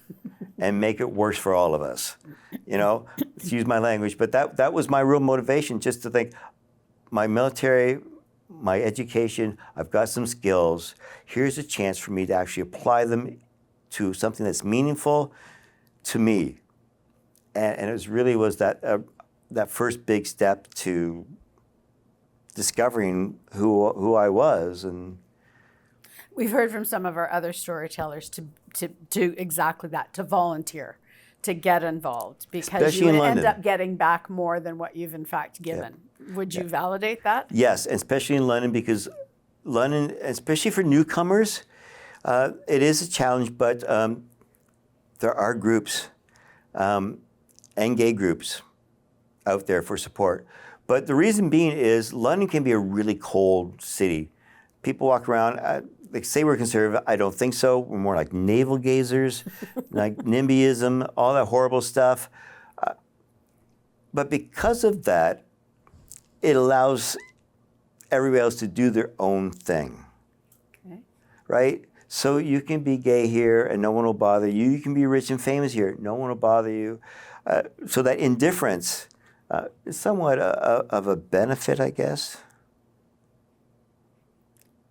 Speaker 3: and make it worse for all of us. You know, excuse my language, but that was my real motivation, just to think, my military, my education, I've got some skills. Here's a chance for me to actually apply them to something that's meaningful to me. And it was that first big step to discovering who I was. And
Speaker 1: we've heard from some of our other storytellers to do exactly that, to volunteer, to get involved, because
Speaker 3: especially
Speaker 1: you
Speaker 3: in
Speaker 1: end
Speaker 3: London.
Speaker 1: up getting back more than what you've in fact given. Yeah. Would you validate that?
Speaker 3: Yes, and especially in London, because London, especially for newcomers, it is a challenge, but there are groups and gay groups out there for support. But the reason being is London can be a really cold city. People walk around, they say we're conservative. I don't think so. We're more like navel gazers, like NIMBYism, all that horrible stuff. But because of that, it allows everybody else to do their own thing. Okay. Right? So you can be gay here and no one will bother you. You can be rich and famous here. No one will bother you. So that indifference is somewhat of a benefit, I guess.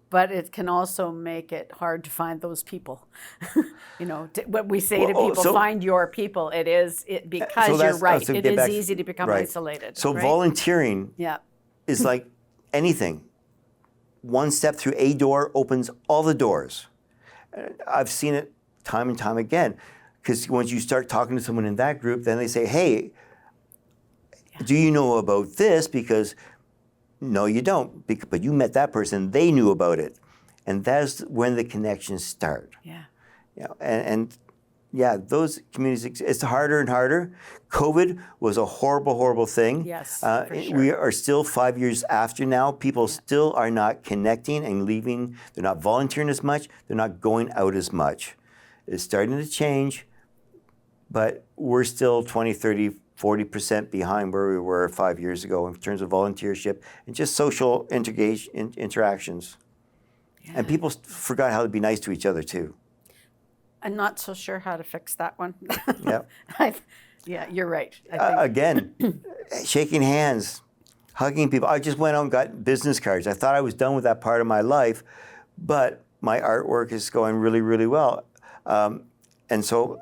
Speaker 1: But it can also make it hard to find those people. You know, what we say to people, find your people. Because you're right. It is easy to become isolated.
Speaker 3: So
Speaker 1: right?
Speaker 3: Volunteering is like anything. One step through a door opens all the doors. I've seen it time and time again. Because once you start talking to someone in that group, then they say, hey, do you know about this? Because no, you don't. But you met that person, they knew about it. And that's when the connections start. Yeah. You know, and those communities, it's harder and harder. COVID was a horrible, horrible thing.
Speaker 1: Yes, for sure.
Speaker 3: We are still 5 years after now. People still are not connecting and leaving. They're not volunteering as much. They're not going out as much. It's starting to change, but we're still 20, 30, 40% behind where we were 5 years ago in terms of volunteership and just social interactions. Yeah. And people forgot how to be nice to each other too.
Speaker 1: I'm not so sure how to fix that one.
Speaker 3: Yeah.
Speaker 1: Yeah, you're right. I think.
Speaker 3: Again, shaking hands. hugging people. I just went out and got business cards. I thought I was done with that part of my life, but my artwork is going really, really well. And so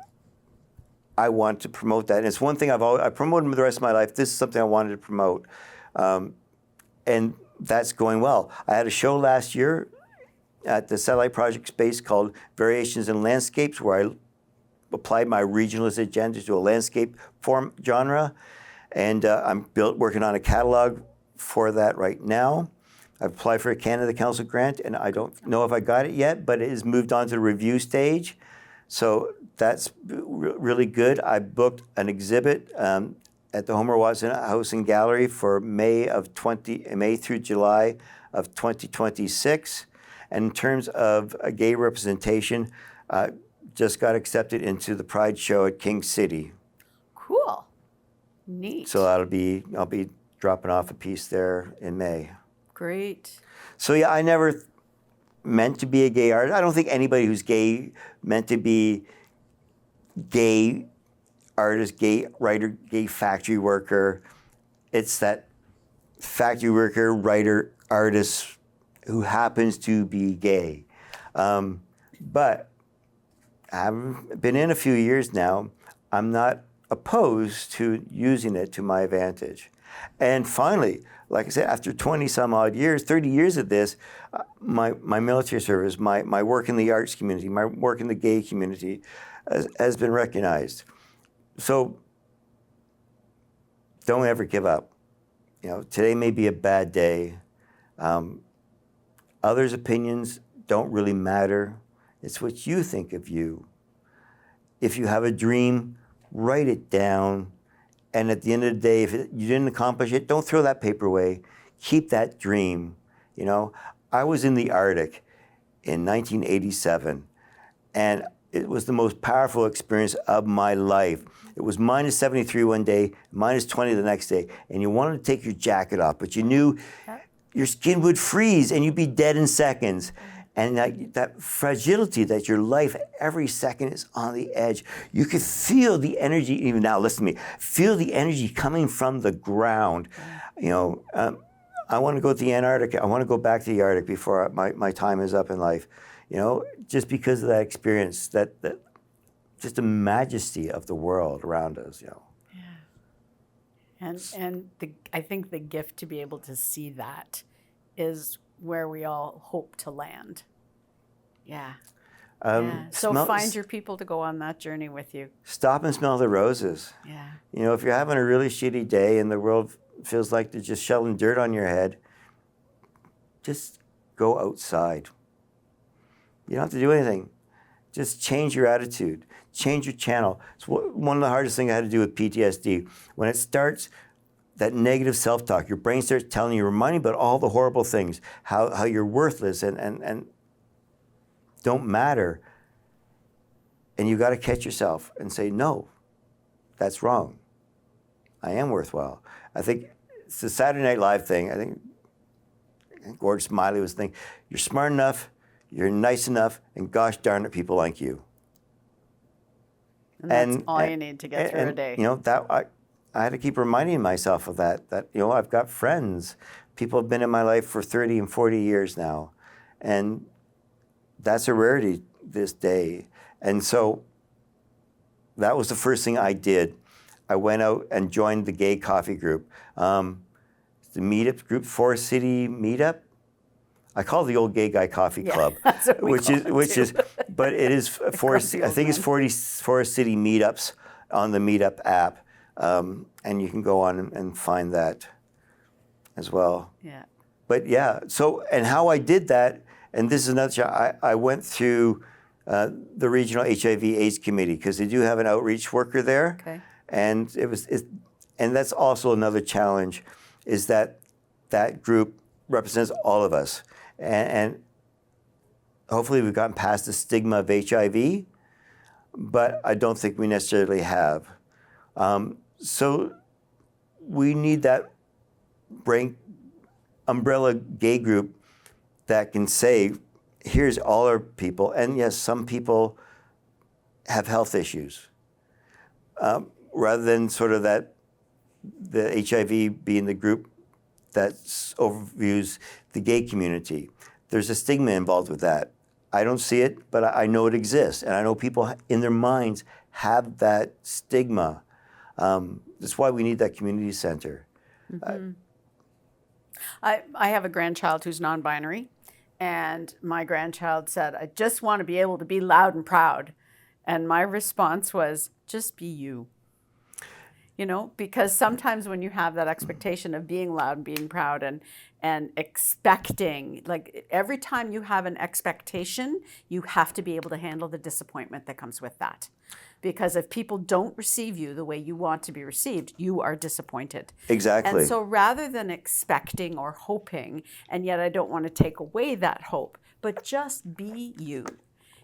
Speaker 3: I want to promote that. And it's one thing I promoted the rest of my life. This is something I wanted to promote. And that's going well. I had a show last year at the Satellite Project space called Variations in Landscapes, where I applied my regionalist agenda to a landscape form genre. And I'm working on a catalog for that right now. I've applied for a Canada Council grant, and I don't know if I got it yet, but it has moved on to the review stage. So that's really good. I booked an exhibit at the Homer Watson House and Gallery for May through July of 2026. And in terms of a gay representation, just got accepted into the Pride show at King City.
Speaker 1: Cool. Neat.
Speaker 3: So I'll be dropping off a piece there in May.
Speaker 1: Great.
Speaker 3: So yeah, I never meant to be a gay artist. I don't think anybody who's gay meant to be gay artist, gay writer, gay factory worker. It's that factory worker, writer, artist who happens to be gay. But I've been in a few years now. I'm not opposed to using it to my advantage. And finally, like I said, after 20 some odd years, 30 years of this, my military service, my work in the arts community, my work in the gay community has been recognized. So don't ever give up. You know, today may be a bad day. Others' opinions don't really matter. It's what you think of you. If you have a dream, write it down. And at the end of the day, if you didn't accomplish it, don't throw that paper away. Keep that dream. You know, I was in the Arctic in 1987, and it was the most powerful experience of my life. It was minus 73 one day, minus 20 the next day, and you wanted to take your jacket off, but you knew your skin would freeze and you'd be dead in seconds. And that fragility that your life every second is on the edge. You could feel the energy, even now, listen to me, feel the energy coming from the ground. You know, I want to go to the Antarctica. I want to go back to the Arctic before my time is up in life. You know, just because of that experience, that just the majesty of the world around us, you know.
Speaker 1: Yeah. And I think the gift to be able to see that is where we all hope to land. Yeah. So find your people to go on that journey with you.
Speaker 3: Stop and smell the roses.
Speaker 1: Yeah.
Speaker 3: You know, if you're having a really shitty day and the world feels like they're just shoveling dirt on your head, just go outside. You don't have to do anything. Just change your attitude. Change your channel. It's one of the hardest things I had to do with PTSD. When it starts, that negative self-talk, your brain starts telling you, reminding you about all the horrible things, how you're worthless and don't matter. And you got to catch yourself and say, no, that's wrong. I am worthwhile. I think it's the Saturday Night Live thing. I think Gordon Smiley was thinking, you're smart enough, you're nice enough, and gosh darn it, people like you.
Speaker 1: And that's all you need to get through a day.
Speaker 3: You know, that I had to keep reminding myself of that, you know, I've got friends. People have been in my life for 30 and 40 years now. And that's a rarity this day. And so that was the first thing I did. I went out and joined the gay coffee group. The meetup group, Forest City Meetup. I call it the old gay guy coffee club,
Speaker 1: that's what we call it too.
Speaker 3: But it is Forest. I think it's Forest City Meetups on the Meetup app, and you can go on and find that as well.
Speaker 1: Yeah.
Speaker 3: But yeah, so and how I did that, and this is another. I went through the regional HIV/AIDS committee because they do have an outreach worker there,
Speaker 1: Okay.
Speaker 3: and and that's also another challenge, is that group represents all of us. And hopefully we've gotten past the stigma of HIV, but I don't think we necessarily have. So we need that umbrella gay group that can say, here's all our people. And yes, some people have health issues. Rather than sort of the HIV being the group that overviews the gay community. There's a stigma involved with that. I don't see it, but I know it exists, and I know people in their minds have that stigma. That's why we need that community center.
Speaker 1: I have a grandchild who's non-binary, and my grandchild said, I just want to be able to be loud and proud. And my response was, just be you. You know, because sometimes when you have that expectation of being loud and being proud and expecting, like every time you have an expectation, you have to be able to handle the disappointment that comes with that. Because if people don't receive you the way you want to be received, you are disappointed.
Speaker 3: Exactly.
Speaker 1: And so rather than expecting or hoping, and yet I don't want to take away that hope, but just be you,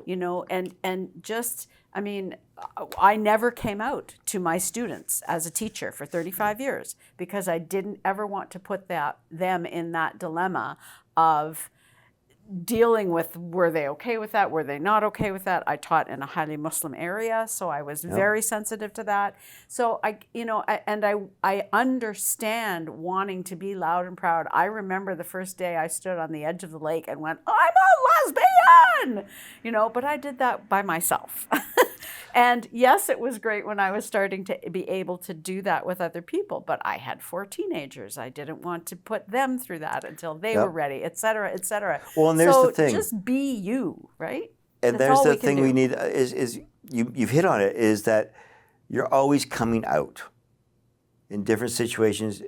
Speaker 1: you know, and just, I mean, I never came out to my students as a teacher for 35 years because I didn't ever want to put them in that dilemma of dealing with, were they okay with that? Were they not okay with that? I taught in a highly Muslim area, so I was very sensitive to that. So I understand wanting to be loud and proud. I remember the first day I stood on the edge of the lake and went, I'm a lesbian, you know, but I did that by myself. And yes, it was great when I was starting to be able to do that with other people, but I had 4 teenagers. I didn't want to put them through that until they were ready, et cetera, et cetera.
Speaker 3: Well, and there's
Speaker 1: so
Speaker 3: the thing.
Speaker 1: just be you, right?
Speaker 3: And
Speaker 1: That's all
Speaker 3: there's
Speaker 1: we
Speaker 3: the
Speaker 1: can
Speaker 3: thing
Speaker 1: do.
Speaker 3: we need is you've hit on it, is that you're always coming out in different situations.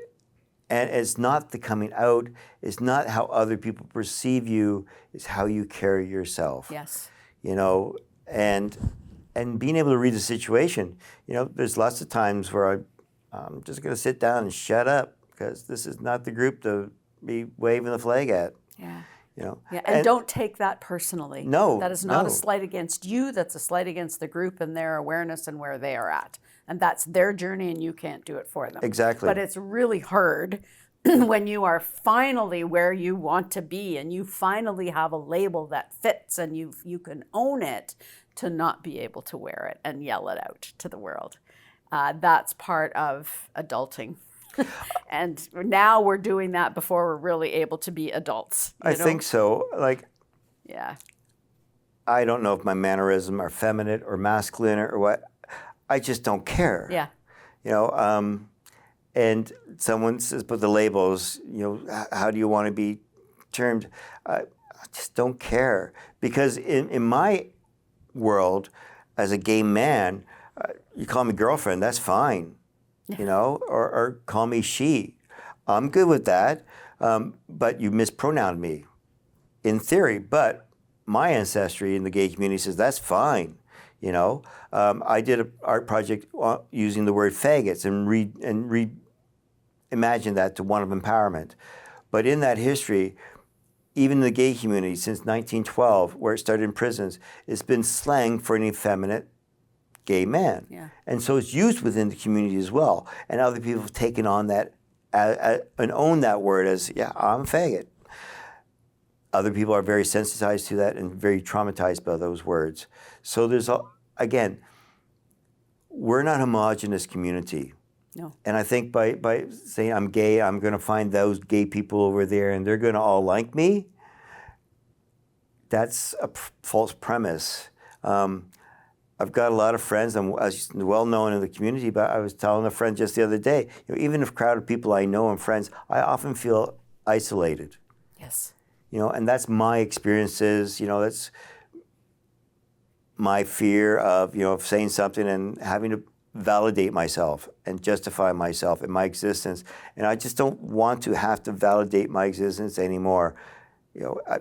Speaker 3: And it's not the coming out, it's not how other people perceive you, it's how you carry yourself.
Speaker 1: Yes.
Speaker 3: You know, and being able to read the situation. You know, there's lots of times where I'm just going to sit down and shut up because this is not the group to be waving the flag at.
Speaker 1: Yeah.
Speaker 3: You know.
Speaker 1: Yeah, and don't take that personally.
Speaker 3: No,
Speaker 1: that is not
Speaker 3: no.
Speaker 1: a slight against you. That's a slight against the group and their awareness and where they are at. And that's their journey, and you can't do it for them.
Speaker 3: Exactly.
Speaker 1: But it's really hard when you are finally where you want to be, and you finally have a label that fits, and you can own it, to not be able to wear it and yell it out to the world. That's part of adulting. And now we're doing that before we're really able to be adults.
Speaker 3: I think so. Like,
Speaker 1: yeah.
Speaker 3: I don't know if my mannerism are feminine or masculine or what. I just don't care.
Speaker 1: Yeah.
Speaker 3: You know, and someone says, put the labels, you know, how do you want to be termed? I just don't care. Because in my world, as a gay man, you call me girlfriend, that's fine. You know, or call me she. I'm good with that, but you mispronouned me, in theory. But my ancestry in the gay community says that's fine. You know, I did an art project using the word faggots and reimagined that to one of empowerment. But in that history, even in the gay community since 1912, where it started in prisons, it's been slang for an effeminate gay man.
Speaker 1: Yeah.
Speaker 3: And so it's used within the community as well. And other people have taken on that and own that word as, yeah, I'm a faggot. Other people are very sensitized to that and very traumatized by those words. So there's, again, we're not a homogenous community.
Speaker 1: No.
Speaker 3: And I think by saying I'm gay, I'm going to find those gay people over there and they're going to all like me, that's a false premise. I've got a lot of friends. I'm well known in the community, but I was telling a friend just the other day, you know, even if crowd of people I know and friends, I often feel isolated.
Speaker 1: Yes.
Speaker 3: You know, and that's my experiences. You know, that's my fear of, you know, of saying something and having to validate myself and justify myself in my existence. And I just don't want to have to validate my existence anymore. You know, I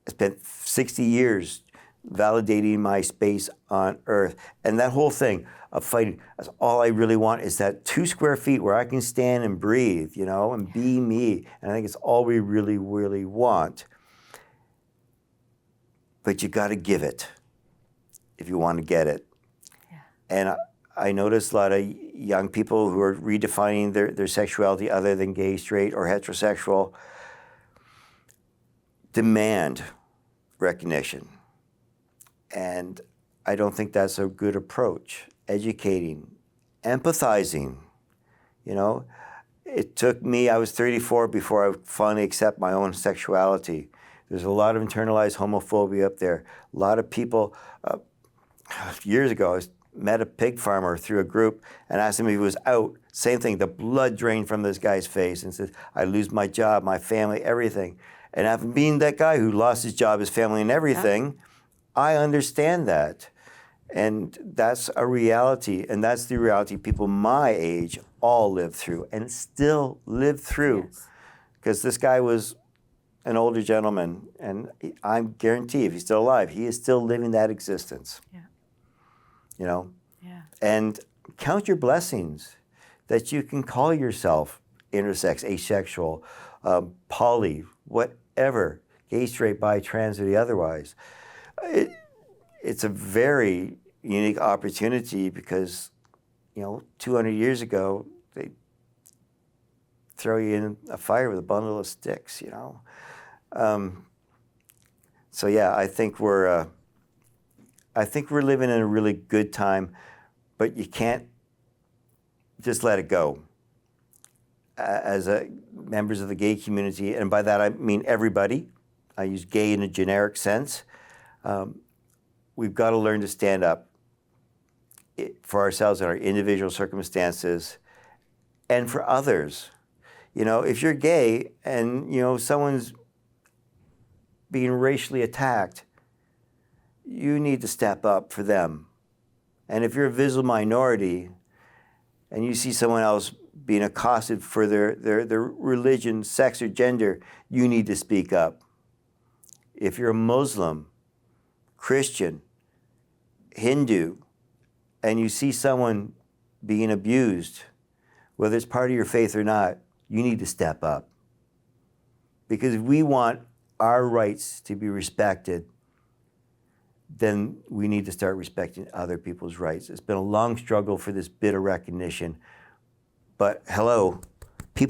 Speaker 3: spent 60 years validating my space on Earth. And that whole thing of fighting, that's all I really want is that 2 square feet where I can stand and breathe, you know, and be me. And I think it's all we really, really want. But you got to give it if you want to get it.
Speaker 1: Yeah.
Speaker 3: And I notice a lot of young people who are redefining their sexuality other than gay, straight, or heterosexual demand recognition. And I don't think that's a good approach. Educating, empathizing, you know. It took me, I was 34 before I finally accept my own sexuality. There's a lot of internalized homophobia up there. A lot of people, years ago, met a pig farmer through a group and asked him if he was out. Same thing, the blood drained from this guy's face and said, I lose my job, my family, everything. And having been that guy who lost his job, his family, and everything, I understand that. And that's a reality. And that's the reality people my age all live through and still live through. Because this guy was an older gentleman, and I guarantee if he's still alive, he is still living that existence.
Speaker 1: Yeah.
Speaker 3: You know?
Speaker 1: Yeah.
Speaker 3: And count your blessings that you can call yourself intersex, asexual, poly, whatever, gay, straight, bi, trans, or the otherwise. It's a very unique opportunity because, 200 years ago, they throw you in a fire with a bundle of sticks, So yeah, I think we're living in a really good time, but you can't just let it go. As members of the gay community, and by that I mean everybody, I use gay in a generic sense, we've got to learn to stand up for ourselves in our individual circumstances and for others. If you're gay and, someone's being racially attacked, you need to step up for them. And if you're a visible minority and you see someone else being accosted for their religion, sex, or gender, you need to speak up. If you're a Muslim, Christian, Hindu, and you see someone being abused, whether it's part of your faith or not, you need to step up. Because if we want our rights to be respected, then we need to start respecting other people's rights. It's been a long struggle for this bit of recognition. But hello,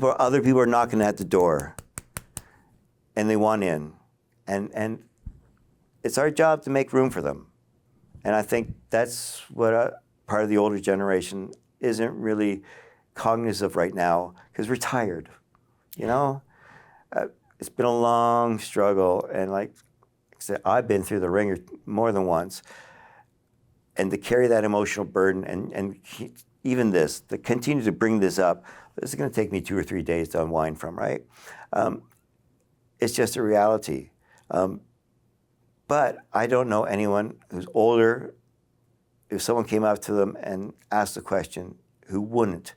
Speaker 3: other people are knocking at the door, and they want in. And it's our job to make room for them. And I think that's what part of the older generation isn't really cognizant of right now, because we're tired, It's been a long struggle, and like I said, I've been through the ringer more than once. And to carry that emotional burden and even this, to continue to bring this up, this is going to take me 2 or 3 days to unwind from, right? It's just a reality. But I don't know anyone who's older, if someone came up to them and asked a question, who wouldn't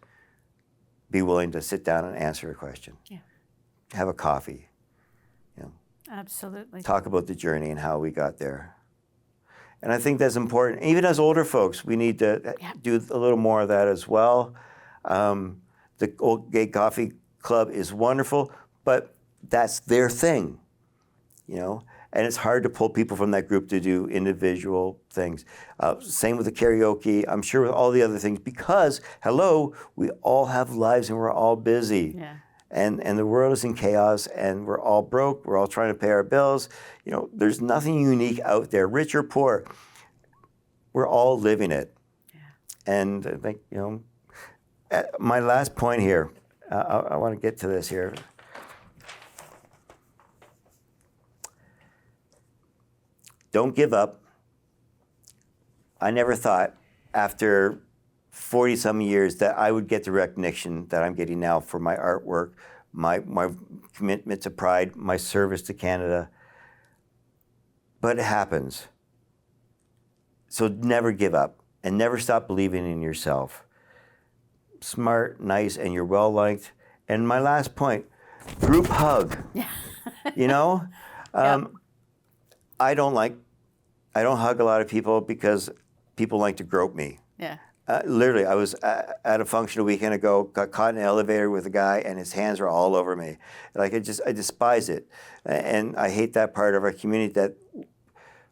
Speaker 3: be willing to sit down and answer a question.
Speaker 1: Yeah.
Speaker 3: Have a coffee.
Speaker 1: Absolutely.
Speaker 3: Talk about the journey and how we got there. And I think that's important. Even as older folks, we need to do a little more of that as well. The Old Gay Coffee Club is wonderful, but that's their thing, And it's hard to pull people from that group to do individual things. Same with the karaoke, I'm sure with all the other things, because, hello, we all have lives and we're all busy.
Speaker 1: Yeah.
Speaker 3: And the world is in chaos, and we're all broke. We're all trying to pay our bills. There's nothing unique out there, rich or poor. We're all living it.
Speaker 1: Yeah.
Speaker 3: And I think, my last point here, I want to get to this here. Don't give up. I never thought after 40-some years that I would get the recognition that I'm getting now for my artwork, my commitment to Pride, my service to Canada. But it happens. So never give up and never stop believing in yourself. Smart, nice, and you're well-liked. And my last point, group hug.
Speaker 1: Yeah.
Speaker 3: I don't hug a lot of people because people like to grope me.
Speaker 1: Yeah.
Speaker 3: Literally, I was at a function a weekend ago, got caught in an elevator with a guy, and his hands were all over me. Like I despise it, and I hate that part of our community that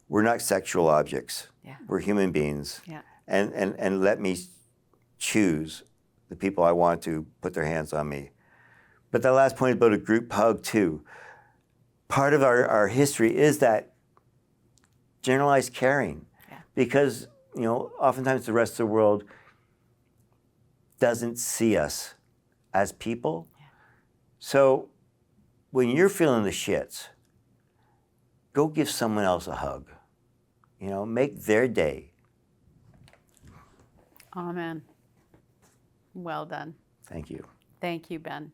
Speaker 3: we're not sexual objects.
Speaker 1: Yeah.
Speaker 3: We're human beings.
Speaker 1: Yeah.
Speaker 3: And let me choose the people I want to put their hands on me. But the last point about a group hug too. Part of our history is that generalized caring, because oftentimes the rest of the world doesn't see us as people. So when you're feeling the shits, go give someone else a hug. You know, make their day.
Speaker 1: Amen. Well done.
Speaker 3: Thank you.
Speaker 1: Thank you, Ben.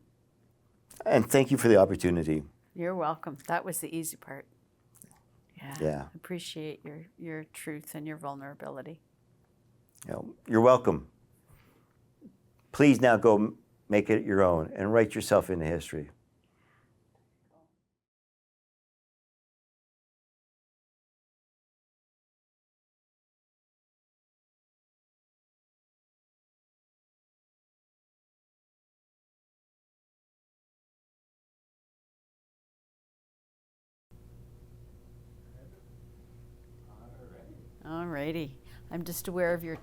Speaker 3: And thank you for the opportunity.
Speaker 1: You're welcome. That was the easy part. Yeah.
Speaker 3: Yeah.
Speaker 1: Appreciate your truth and your vulnerability.
Speaker 3: You know, you're welcome. Please now go make it your own and write yourself into history.
Speaker 1: All righty. I'm just aware of your